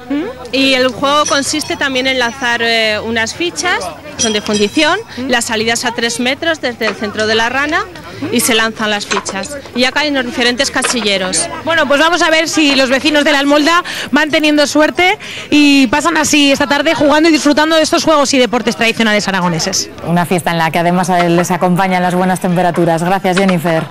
y el juego consiste también en lanzar unas fichas, son de fundición, las salidas a 3 metros desde el centro de la rana y se lanzan las fichas. Y acá hay los diferentes casilleros. Bueno, pues vamos a ver si los vecinos de la Almolda van teniendo suerte y pasan así esta tarde jugando y disfrutando de estos juegos y deportes tradicionales aragoneses. Una fiesta en la que además les acompañan las buenas temperaturas. Gracias, Jennifer.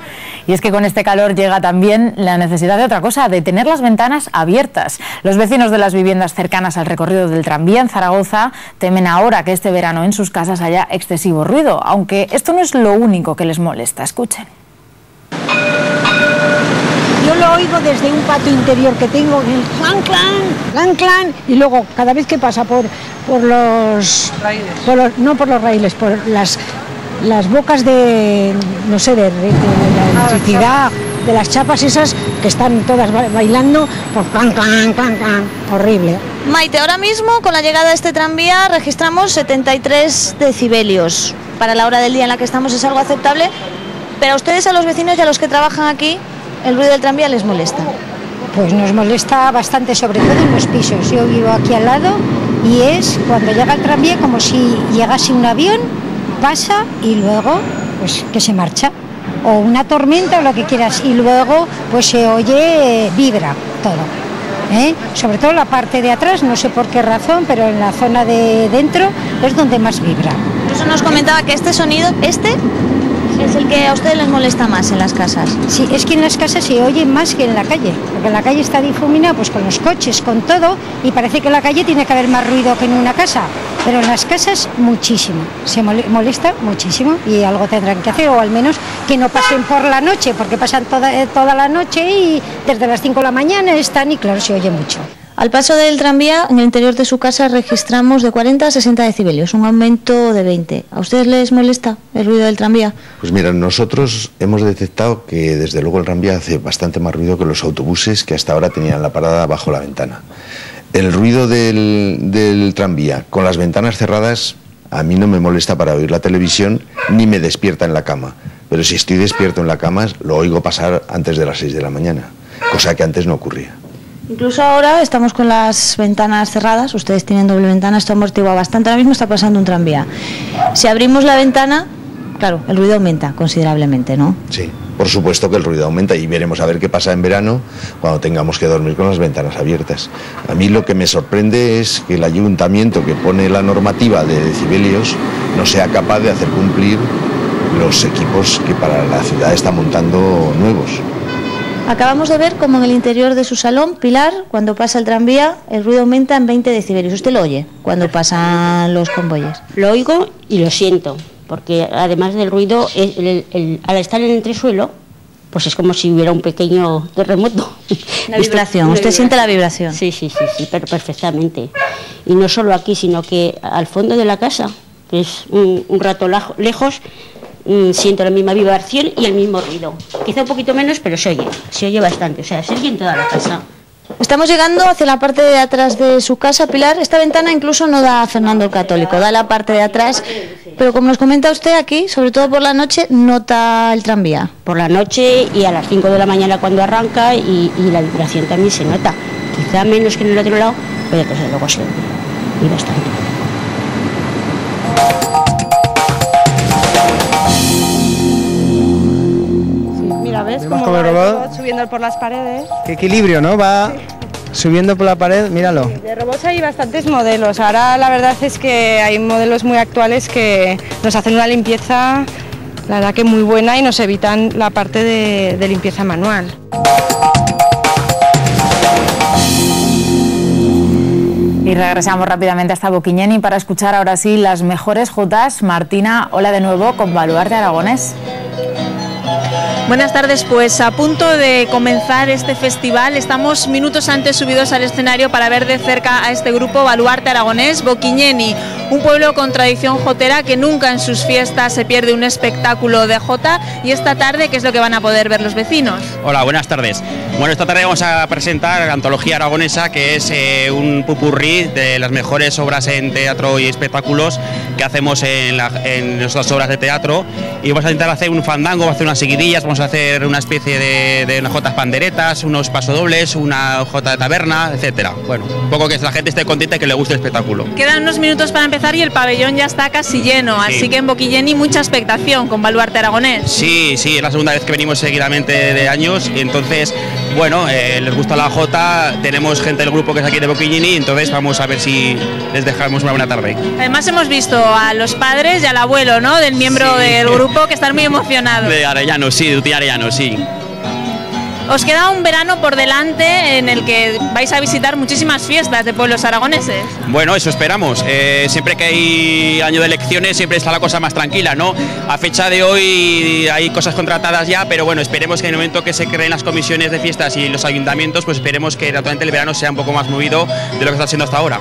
Y es que con este calor llega también la necesidad de otra cosa, de tener las ventanas abiertas. Los vecinos de las viviendas cercanas al recorrido del tranvía en Zaragoza temen ahora que este verano en sus casas haya excesivo ruido, aunque esto no es lo único que les molesta. Escuchen. Yo lo oigo desde un patio interior que tengo, el clan, clan, clan, clan, y luego cada vez que pasa por los raíles, no por los raíles, por las bocas de, no sé, de la electricidad, de las chapas esas que están todas bailando, por clan, clan, clan, clan, horrible. Maite, ahora mismo con la llegada de este tranvía registramos 73 decibelios. Para la hora del día en la que estamos es algo aceptable, pero a ustedes, a los vecinos y a los que trabajan aquí, ¿el ruido del tranvía les molesta? Pues nos molesta bastante, sobre todo en los pisos. Yo vivo aquí al lado y es cuando llega el tranvía como si llegase un avión, pasa y luego pues que se marcha. O una tormenta o lo que quieras y luego pues se oye, vibra todo. Sobre todo la parte de atrás, no sé por qué razón, pero en la zona de dentro es donde más vibra. Eso nos comentaba que este sonido, es el que a ustedes les molesta más en las casas. Sí, es que en las casas se oye más que en la calle, porque en la calle está difuminada pues con los coches, con todo, y parece que en la calle tiene que haber más ruido que en una casa, pero en las casas muchísimo, se molesta muchísimo y algo tendrán que hacer, o al menos que no pasen por la noche, porque pasan toda la noche y desde las 5 de la mañana están y claro, se oye mucho. Al paso del tranvía, en el interior de su casa registramos de 40 a 60 decibelios, un aumento de 20. ¿A ustedes les molesta el ruido del tranvía? Pues mira, nosotros hemos detectado que desde luego el tranvía hace bastante más ruido que los autobuses que hasta ahora tenían la parada bajo la ventana. El ruido del tranvía con las ventanas cerradas A mí no me molesta para oír la televisión ni me despierta en la cama. Pero si estoy despierto en la cama, lo oigo pasar antes de las 6 de la mañana, cosa que antes no ocurría. Incluso ahora estamos con las ventanas cerradas, ustedes tienen doble ventana, esto amortigua bastante. Ahora mismo está pasando un tranvía. Si abrimos la ventana, claro, el ruido aumenta considerablemente, ¿no? Sí, por supuesto que el ruido aumenta y veremos a ver qué pasa en verano cuando tengamos que dormir con las ventanas abiertas. A mí lo que me sorprende es que el ayuntamiento que pone la normativa de decibelios no sea capaz de hacer cumplir los equipos que para la ciudad está montando nuevos. Acabamos de ver cómo en el interior de su salón, Pilar, cuando pasa el tranvía, el ruido aumenta en 20 decibelios. ¿Usted lo oye cuando pasan los convoyes? Lo oigo y lo siento, porque además del ruido, al estar en el entresuelo, pues es como si hubiera un pequeño terremoto. La vibración, ¿usted siente la vibración? Sí, pero perfectamente. Y no solo aquí, sino que al fondo de la casa, que es un rato lejos, siento la misma vibración y el mismo ruido. Quizá un poquito menos, pero se oye bastante, o sea, se oye en toda la casa. Estamos llegando hacia la parte de atrás de su casa, Pilar. Esta ventana incluso no da a Fernando el Católico, da a la parte de atrás, pero como nos comenta usted aquí, sobre todo por la noche, nota el tranvía. Por la noche y a las 5 de la mañana cuando arranca y la vibración también se nota. Quizá menos que en el otro lado, pero desde luego se oye, y bastante. ¿Ves cómo va el robot subiendo por las paredes? Qué equilibrio, ¿no? Va subiendo por la pared, míralo. De robots hay bastantes modelos. Ahora la verdad es que hay modelos muy actuales que nos hacen una limpieza, la verdad que muy buena, y nos evitan la parte de limpieza manual. Y regresamos rápidamente hasta Boquiñeni para escuchar ahora sí las mejores jotas. Martina, hola de nuevo con Baluarte Aragonés. Buenas tardes, pues a punto de comenzar este festival, estamos minutos antes subidos al escenario para ver de cerca a este grupo Baluarte Aragonés, Boquiñeni, un pueblo con tradición jotera que nunca en sus fiestas se pierde un espectáculo de jota. Y esta tarde, ¿qué es lo que van a poder ver los vecinos? Hola, buenas tardes. Bueno, esta tarde vamos a presentar la Antología Aragonesa, que es un popurrí de las mejores obras en teatro y espectáculos que hacemos en nuestras obras de teatro, y vamos a intentar hacer un fandango, vamos a hacer unas seguidillas, vamos a hacer una especie de unas jotas panderetas, unos pasodobles, una jota de taberna, etcétera. Bueno, un poco que la gente esté contenta y que le guste el espectáculo. Quedan unos minutos para empezar y el pabellón ya está casi lleno, sí. Así que en Boquiñeni mucha expectación con Baluarte Aragonés. Sí, es la segunda vez que venimos seguidamente de años, y entonces, bueno, les gusta la jota, tenemos gente del grupo que es aquí de Boquiñeni, entonces vamos a ver si les dejamos una buena tarde. Además hemos visto a los padres y al abuelo, ¿no?, del miembro del grupo, que están muy emocionados. De Arellano, sí, de Uti Arellano, sí. Os queda un verano por delante en el que vais a visitar muchísimas fiestas de pueblos aragoneses. Bueno, eso esperamos. Siempre que hay año de elecciones siempre está la cosa más tranquila, ¿no? A fecha de hoy hay cosas contratadas ya, pero bueno, esperemos que en el momento que se creen las comisiones de fiestas y los ayuntamientos, pues esperemos que naturalmente el verano sea un poco más movido de lo que está siendo hasta ahora.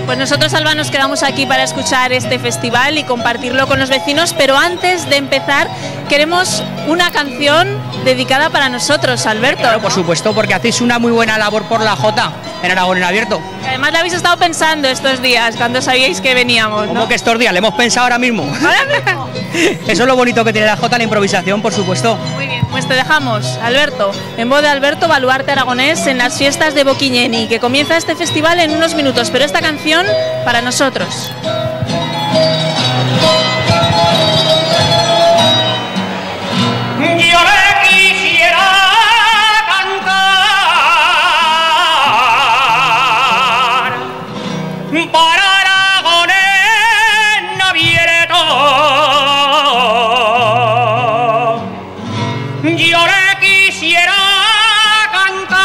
Pues nosotros, Alba, nos quedamos aquí para escuchar este festival y compartirlo con los vecinos, pero antes de empezar queremos una canción dedicada para nosotros, Alberto. Claro, por supuesto, porque hacéis una muy buena labor por la Jota en Aragón en Abierto. Además la habéis estado pensando estos días, cuando sabíais que veníamos, ¿no? ¿Cómo que estos días? Le hemos pensado ahora mismo. ¿Ahora mismo? Eso es lo bonito que tiene la Jota, la improvisación, por supuesto. Muy bien, pues te dejamos, Alberto, en voz de Alberto, Baluarte Aragonés en las fiestas de Boquiñeni, que comienza este festival en unos minutos, pero esta canción para nosotros. Yo le quisiera cantar para Aragonés Abierto. Yo le quisiera cantar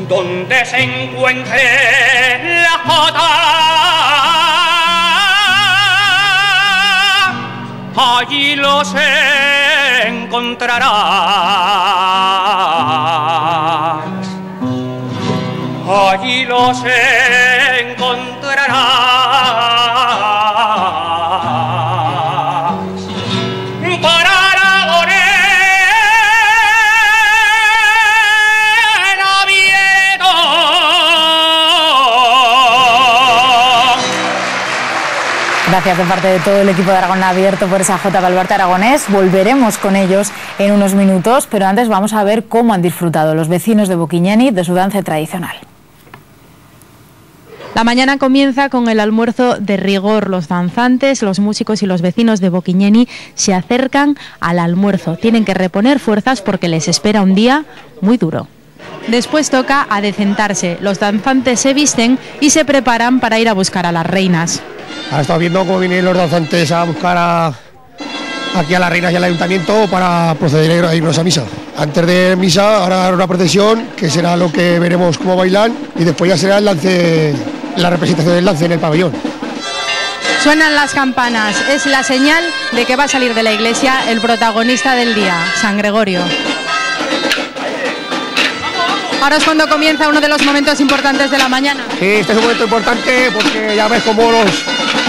donde se encuentre la jota. Allí los encontrarás, allí los encontrarás. Para Aragonés Abierto. Gracias de parte de todo el equipo de Aragón Abierto por esa jota Baluarte Aragonés. Volveremos con ellos en unos minutos, pero antes vamos a ver cómo han disfrutado los vecinos de Boquiñeni de su danza tradicional. La mañana comienza con el almuerzo de rigor. Los danzantes, los músicos y los vecinos de Boquiñeni se acercan al almuerzo. Tienen que reponer fuerzas porque les espera un día muy duro. Después toca adecentarse. Los danzantes se visten y se preparan para ir a buscar a las reinas. Ahora estamos viendo cómo vienen los danzantes a buscar aquí a las reinas y al ayuntamiento para proceder a irnos a misa. Antes de misa ahora una procesión que será lo que veremos cómo bailan y después ya será el lance, la representación del lance en el pabellón. Suenan las campanas, es la señal de que va a salir de la iglesia el protagonista del día, San Gregorio. Ahora es cuando comienza uno de los momentos importantes de la mañana. Sí, este es un momento importante porque ya ves cómo los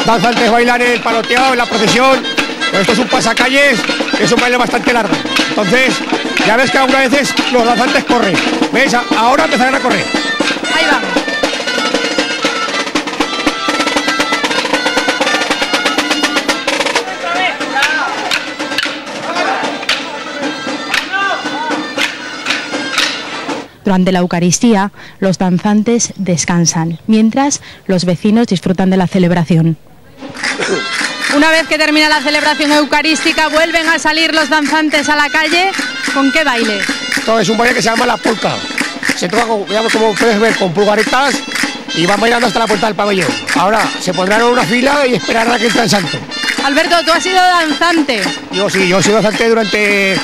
danzantes bailan el paloteado, en la procesión. Pero esto es un pasacalles, es un baile bastante largo. Entonces, ya ves que algunas veces los danzantes corren. ¿Ves? Ahora empezarán a correr. Ahí van. Durante la Eucaristía, los danzantes descansan, mientras los vecinos disfrutan de la celebración. Una vez que termina la celebración eucarística, vuelven a salir los danzantes a la calle. ¿Con qué baile? Esto es un baile que se llama la polca. Se toca, como puedes ver, con pulgaretas y van bailando hasta la puerta del pabellón. Ahora se pondrán en una fila y esperarán a que entre el santo. Alberto, tú has sido danzante. Yo sí, yo he sido danzante durante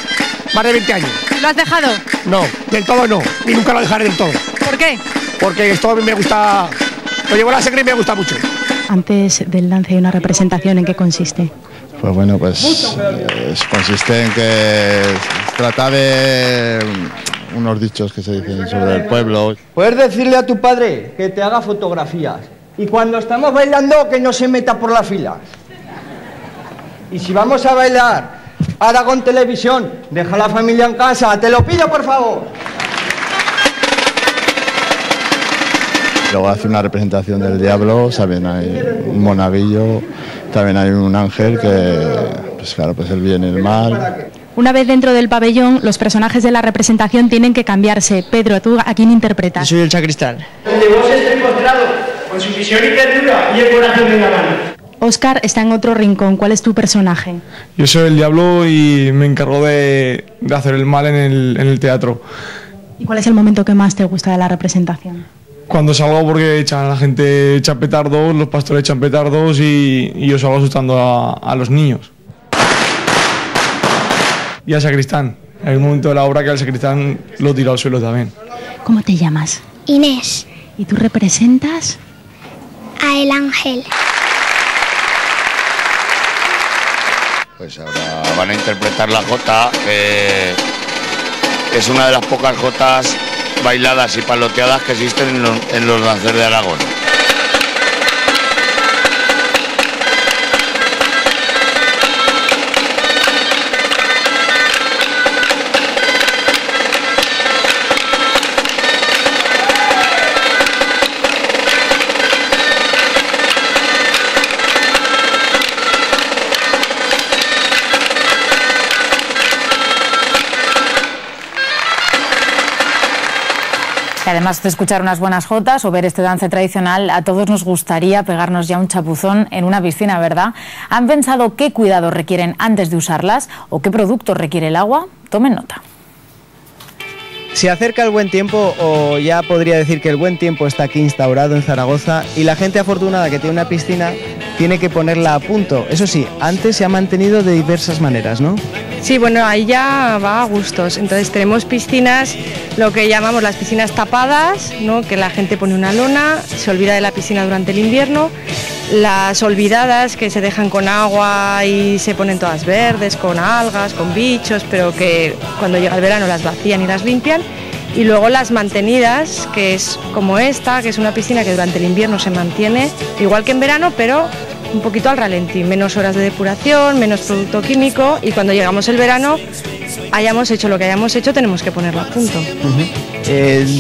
más de 20 años. ¿Lo has dejado? No, del todo no, y nunca lo dejaré del todo. ¿Por qué? Porque esto a mí me gusta, lo llevo a la sangre y me gusta mucho. Antes del lance hay una representación, ¿en qué consiste? Pues bueno, pues consiste en que trata de unos dichos que se dicen sobre el pueblo. Puedes decirle a tu padre que te haga fotografías y cuando estamos bailando que no se meta por la fila. Y si vamos a bailar Aragón Televisión, deja a la familia en casa, te lo pido por favor. Luego hace una representación del diablo, también hay un monaguillo, también hay un ángel que, pues claro, pues el bien y el mal. Una vez dentro del pabellón, los personajes de la representación tienen que cambiarse. Pedro, ¿tú a quién interpretas? Yo soy el sacristán. Donde vos estés postrado, con su visión y ternura y el corazón en la mano. Óscar está en otro rincón. ¿Cuál es tu personaje? Yo soy el diablo y me encargo de hacer el mal en el teatro. ¿Y cuál es el momento que más te gusta de la representación? Cuando salgo porque la gente echa petardos, los pastores echan petardos y yo salgo asustando a los niños. Y al sacristán. Hay un momento de la obra que al sacristán lo tira al suelo también. ¿Cómo te llamas? Inés. ¿Y tú representas? A el ángel. Pues ahora van a interpretar la jota, es una de las pocas jotas bailadas y paloteadas que existen en los danzas de Aragón. Y además de escuchar unas buenas jotas o ver este dance tradicional, a todos nos gustaría pegarnos ya un chapuzón en una piscina, ¿verdad? ¿Han pensado qué cuidados requieren antes de usarlas o qué productos requiere el agua? Tomen nota. Se acerca el buen tiempo, o ya podría decir que el buen tiempo está aquí instaurado en Zaragoza, y la gente afortunada que tiene una piscina tiene que ponerla a punto. Eso sí, antes se ha mantenido de diversas maneras, ¿no? Sí, bueno, ahí ya va a gustos. Entonces tenemos piscinas, lo que llamamos las piscinas tapadas, ¿no? Que la gente pone una lona, se olvida de la piscina durante el invierno. Las olvidadas, que se dejan con agua y se ponen todas verdes, con algas, con bichos, pero que cuando llega el verano las vacían y las limpian. Y luego las mantenidas, que es como esta, que es una piscina que durante el invierno se mantiene igual que en verano, pero un poquito al ralentí, menos horas de depuración, menos producto químico, y cuando llegamos el verano hayamos hecho lo que hayamos hecho, tenemos que ponerla a punto.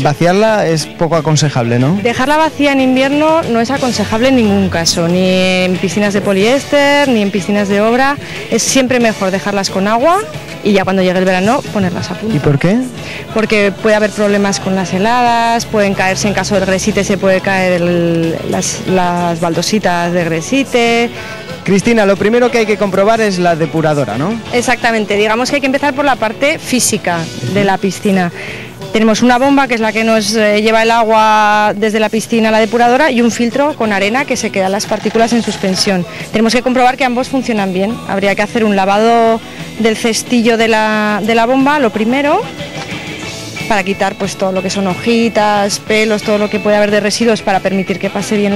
Vaciarla es poco aconsejable, ¿no? Dejarla vacía en invierno no es aconsejable en ningún caso, ni en piscinas de poliéster, ni en piscinas de obra. Es siempre mejor dejarlas con agua y ya cuando llegue el verano ponerlas a punto. ¿Y por qué? Porque puede haber problemas con las heladas, pueden caerse, en caso del gresite se puede caer las baldositas de gresite. Cristina, lo primero que hay que comprobar es la depuradora, ¿no? Exactamente, digamos que hay que empezar por la parte física de la piscina. Tenemos una bomba que es la que nos lleva el agua desde la piscina a la depuradora y un filtro con arena que se quedan las partículas en suspensión. Tenemos que comprobar que ambos funcionan bien. Habría que hacer un lavado del cestillo de la bomba, lo primero, para quitar pues todo lo que son hojitas, pelos, todo lo que puede haber de residuos para permitir que pase bien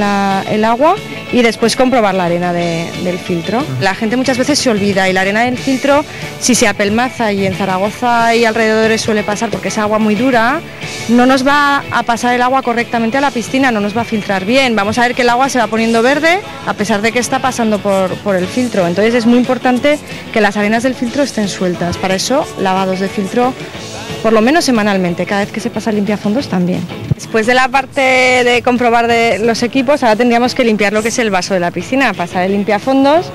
el agua, y después comprobar la arena del filtro. La gente muchas veces se olvida y la arena del filtro, si se apelmaza, y en Zaragoza y alrededores suele pasar porque es agua muy dura, no nos va a pasar el agua correctamente a la piscina, no nos va a filtrar bien. Vamos a ver que el agua se va poniendo verde a pesar de que está pasando por el filtro. Entonces es muy importante que las arenas del filtro estén sueltas. Para eso, lavados de filtro por lo menos semanalmente, cada vez que se pasa el limpiafondos también. Después de la parte de comprobar de los equipos, ahora tendríamos que limpiar lo que es el vaso de la piscina, pasar el limpiafondos,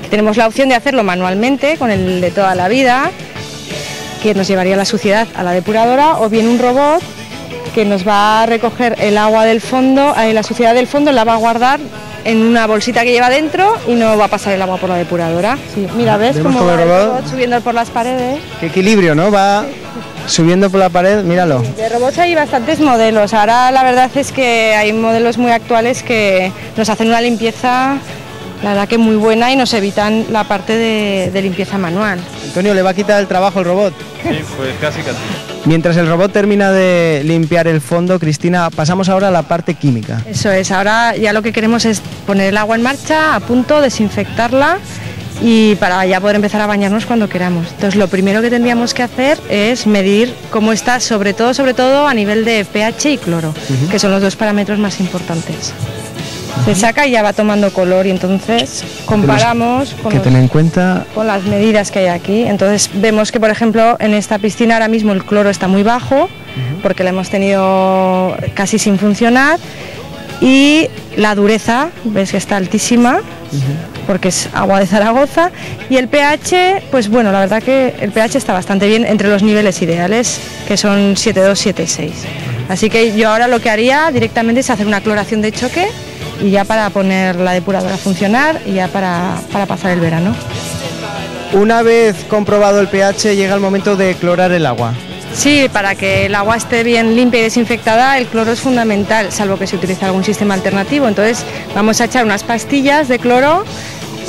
que tenemos la opción de hacerlo manualmente con el de toda la vida, que nos llevaría la suciedad a la depuradora, o bien un robot que nos va a recoger el agua del fondo, la suciedad del fondo, la va a guardar en una bolsita que lleva dentro y no va a pasar el agua por la depuradora. Sí, mira, ¿ves cómo va el robot subiendo por las paredes? Qué equilibrio, ¿no? Va subiendo por la pared, míralo. De robots hay bastantes modelos. Ahora la verdad es que hay modelos muy actuales que nos hacen una limpieza, la verdad que muy buena, y nos evitan la parte de limpieza manual. Antonio, ¿le va a quitar el trabajo el robot? Sí, pues casi. Mientras el robot termina de limpiar el fondo, Cristina, pasamos ahora a la parte química. Eso es, ahora ya lo que queremos es poner el agua en marcha, a punto, desinfectarla, y para ya poder empezar a bañarnos cuando queramos. Entonces lo primero que tendríamos que hacer es medir cómo está, sobre todo a nivel de pH y cloro, que son los dos parámetros más importantes. Se saca y ya va tomando color, y entonces comparamos con las medidas que hay aquí. Entonces vemos que, por ejemplo, en esta piscina ahora mismo el cloro está muy bajo, porque la hemos tenido casi sin funcionar, y la dureza, ves que está altísima, porque es agua de Zaragoza, y el pH, pues bueno, la verdad que el pH está bastante bien entre los niveles ideales, que son 7,2, 7,6. Así que yo ahora lo que haría directamente es hacer una cloración de choque, y ya para poner la depuradora a funcionar, y ya para pasar el verano. Una vez comprobado el pH, llega el momento de clorar el agua. Sí, para que el agua esté bien limpia y desinfectada, el cloro es fundamental, salvo que se utilice algún sistema alternativo. Entonces vamos a echar unas pastillas de cloro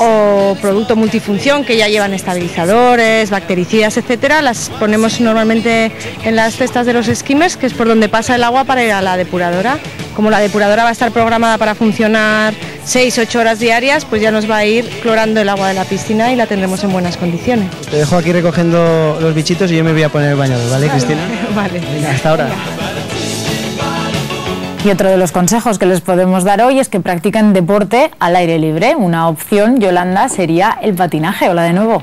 o producto multifunción que ya llevan estabilizadores, bactericidas, etcétera. Las ponemos normalmente en las cestas de los skimmers, que es por donde pasa el agua para ir a la depuradora. Como la depuradora va a estar programada para funcionar 6-8 horas diarias, pues ya nos va a ir clorando el agua de la piscina y la tendremos en buenas condiciones. Te dejo aquí recogiendo los bichitos y yo me voy a poner el bañador, ¿vale, Cristina? Vale. Venga, hasta ahora. Y otro de los consejos que les podemos dar hoy es que practiquen deporte al aire libre. Una opción, Yolanda, sería el patinaje. Hola de nuevo.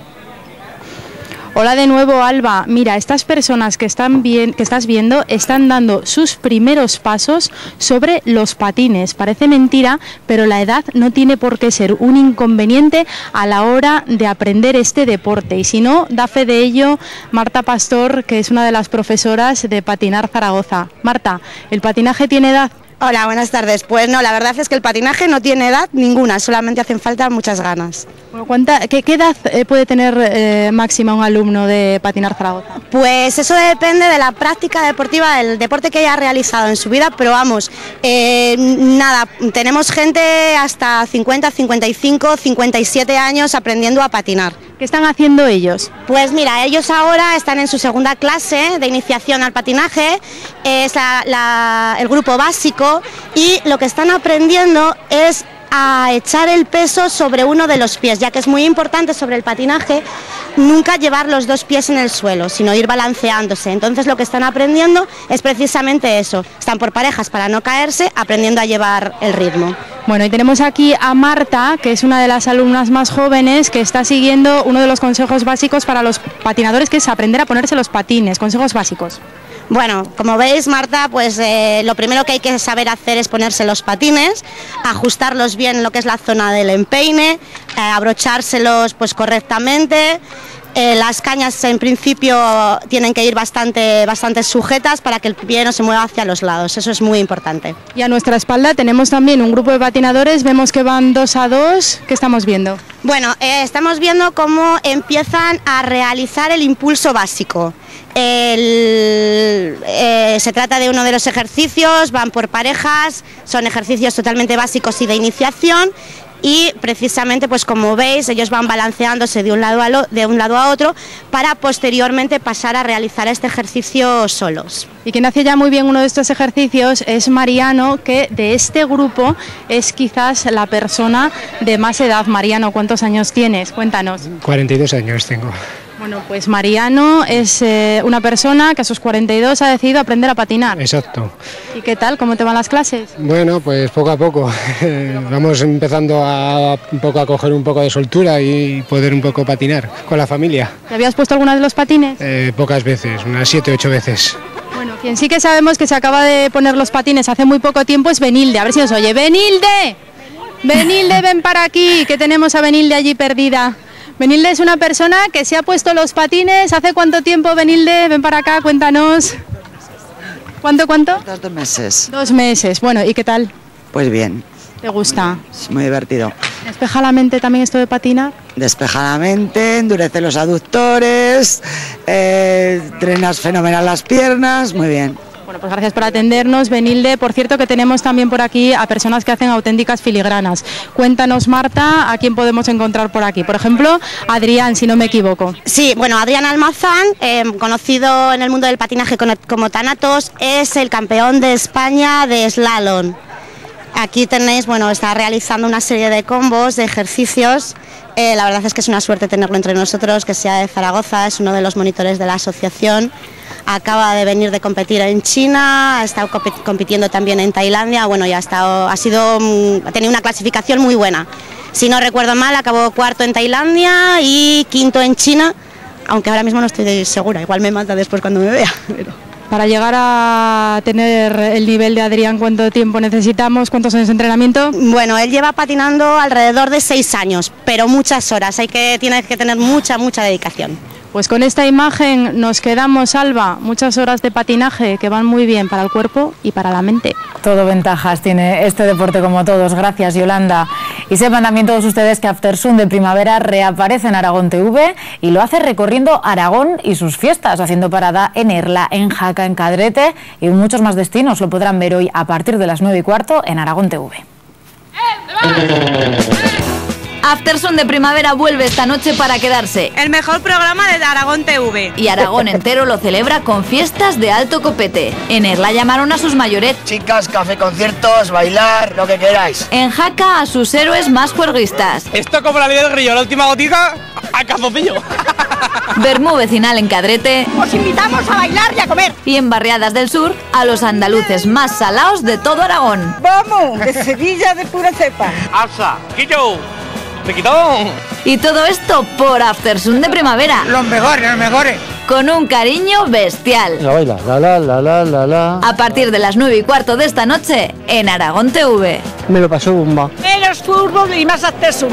Hola de nuevo, Alba. Mira, estas personas que estás viendo están dando sus primeros pasos sobre los patines. Parece mentira, pero la edad no tiene por qué ser un inconveniente a la hora de aprender este deporte. Y si no, da fe de ello Marta Pastor, que es una de las profesoras de Patinar Zaragoza. Marta, ¿el patinaje tiene edad? Hola, buenas tardes. Pues no, la verdad es que el patinaje no tiene edad ninguna, solamente hacen falta muchas ganas. ¿Qué edad puede tener máxima un alumno de Patinar Zaragoza? Pues eso depende de la práctica deportiva, del deporte que haya realizado en su vida, pero vamos, nada, tenemos gente hasta 50, 55, 57 años aprendiendo a patinar. ¿Qué están haciendo ellos? Pues mira, ellos ahora están en su segunda clase de iniciación al patinaje, es el grupo básico, y lo que están aprendiendo es a echar el peso sobre uno de los pies, ya que es muy importante sobre el patinaje nunca llevar los dos pies en el suelo, sino ir balanceándose. Entonces lo que están aprendiendo es precisamente eso, están por parejas para no caerse, aprendiendo a llevar el ritmo. Bueno, y tenemos aquí a Marta, que es una de las alumnas más jóvenes que está siguiendo uno de los consejos básicos para los patinadores, que es aprender a ponerse los patines. Consejos básicos. Bueno, como veis, Marta, pues lo primero que hay que saber hacer es ponerse los patines, ajustarlos bien en lo que es la zona del empeine, abrochárselos pues correctamente. Las cañas en principio tienen que ir bastante sujetas para que el pie no se mueva hacia los lados, eso es muy importante. Y a nuestra espalda tenemos también un grupo de patinadores, vemos que van 2 a 2, ¿qué estamos viendo? Bueno, estamos viendo cómo empiezan a realizar el impulso básico. Se trata de uno de los ejercicios, van por parejas, son ejercicios totalmente básicos y de iniciación. Y precisamente, pues como veis, ellos van balanceándose de un lado a otro para posteriormente pasar a realizar este ejercicio solos. Y quien hace ya muy bien uno de estos ejercicios es Mariano, que de este grupo es quizás la persona de más edad. Mariano, ¿cuántos años tienes? Cuéntanos. 42 años tengo. Bueno, pues Mariano es una persona que a sus 42 ha decidido aprender a patinar. Exacto. ¿Y qué tal? ¿Cómo te van las clases? Bueno, pues poco a poco. Vamos empezando un poco a coger un poco de soltura y poder un poco patinar con la familia. ¿Te habías puesto alguna de los patines? Pocas veces, unas 7 o 8 veces. Bueno, quien sí que sabemos que se acaba de poner los patines hace muy poco tiempo es Benilde. A ver si nos oye. ¡Benilde! ¡Benilde, ven para aquí! Que tenemos a Benilde allí perdida. Benilde es una persona que se ha puesto los patines. ¿Hace cuánto tiempo, Benilde? Ven para acá, cuéntanos. ¿Cuánto? 2 meses. 2 meses. Bueno, ¿y qué tal? Pues bien. ¿Te gusta? Es muy divertido. ¿Despeja la mente también esto de patinar? Despeja la mente, endurece los aductores, drenas fenomenal las piernas, muy bien. Bueno, pues gracias por atendernos, Benilde. Por cierto, que tenemos también por aquí a personas que hacen auténticas filigranas. Cuéntanos, Marta, a quién podemos encontrar por aquí. Por ejemplo, Adrián, si no me equivoco. Sí, bueno, Adrián Almazán, conocido en el mundo del patinaje como Thanatos, es el campeón de España de slalom. Aquí tenéis, bueno, está realizando una serie de combos, de ejercicios. La verdad es que es una suerte tenerlo entre nosotros, que sea de Zaragoza, es uno de los monitores de la asociación. Acaba de venir de competir en China, ha estado compitiendo también en Tailandia, bueno, ya ha tenido una clasificación muy buena. Si no recuerdo mal, acabó 4º en Tailandia y 5º en China, aunque ahora mismo no estoy segura, igual me mata después cuando me vea. Para llegar a tener el nivel de Adrián, ¿cuánto tiempo necesitamos? ¿Cuántos años de entrenamiento? Bueno, él lleva patinando alrededor de 6 años, pero muchas horas, tiene que tener mucha dedicación. Pues con esta imagen nos quedamos, Alba, muchas horas de patinaje que van muy bien para el cuerpo y para la mente. Todo ventajas tiene este deporte como todos. Gracias, Yolanda. Y sepan también todos ustedes que Aftersun de Primavera reaparece en Aragón TV y lo hace recorriendo Aragón y sus fiestas, haciendo parada en Erla, en Jaca, en Cadrete y muchos más destinos. Lo podrán ver hoy a partir de las 9:15 en Aragón TV. Aftersun de Primavera vuelve esta noche para quedarse. El mejor programa de Aragón TV. Y Aragón entero lo celebra con fiestas de alto copete. En Erla llamaron a sus mayores. Chicas, café, conciertos, bailar, lo que queráis. En Jaca a sus héroes más juerguistas. Esto como la vida del grillo, la última gotica a calzoncillo. Bermú vecinal en Cadrete. Os invitamos a bailar y a comer. Y en Barriadas del Sur a los andaluces más salaos de todo Aragón. ¡Vamos! De Sevilla de pura cepa. ¡Alza! ¡Quillo! ¡Riquitón! Y todo esto por Aftersun de Primavera. Los mejores. Con un cariño bestial. La baila, la. A partir de las 9:15 de esta noche en Aragón TV. Me lo pasó bomba. Menos fútbol y más Aftersun.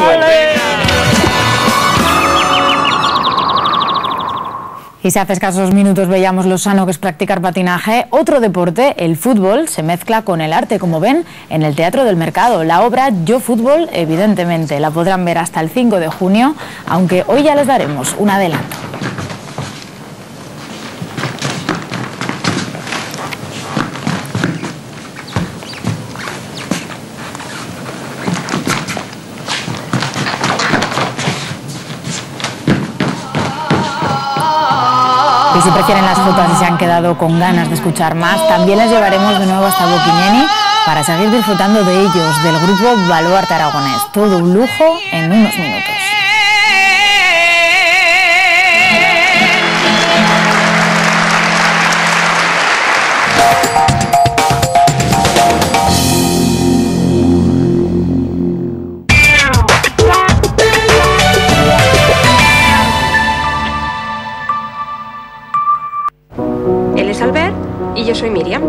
Y si hace escasos minutos veíamos lo sano que es practicar patinaje, otro deporte, el fútbol, se mezcla con el arte, como ven, en el Teatro del Mercado. La obra Yo Fútbol, evidentemente, la podrán ver hasta el 5 de junio, aunque hoy ya les daremos un adelanto. Y si prefieren las fotos y se han quedado con ganas de escuchar más, también les llevaremos de nuevo hasta Boquiñeni para seguir disfrutando de ellos, del grupo Baluarte Aragonés. Todo un lujo en unos minutos. Piper. Y yo soy Miriam.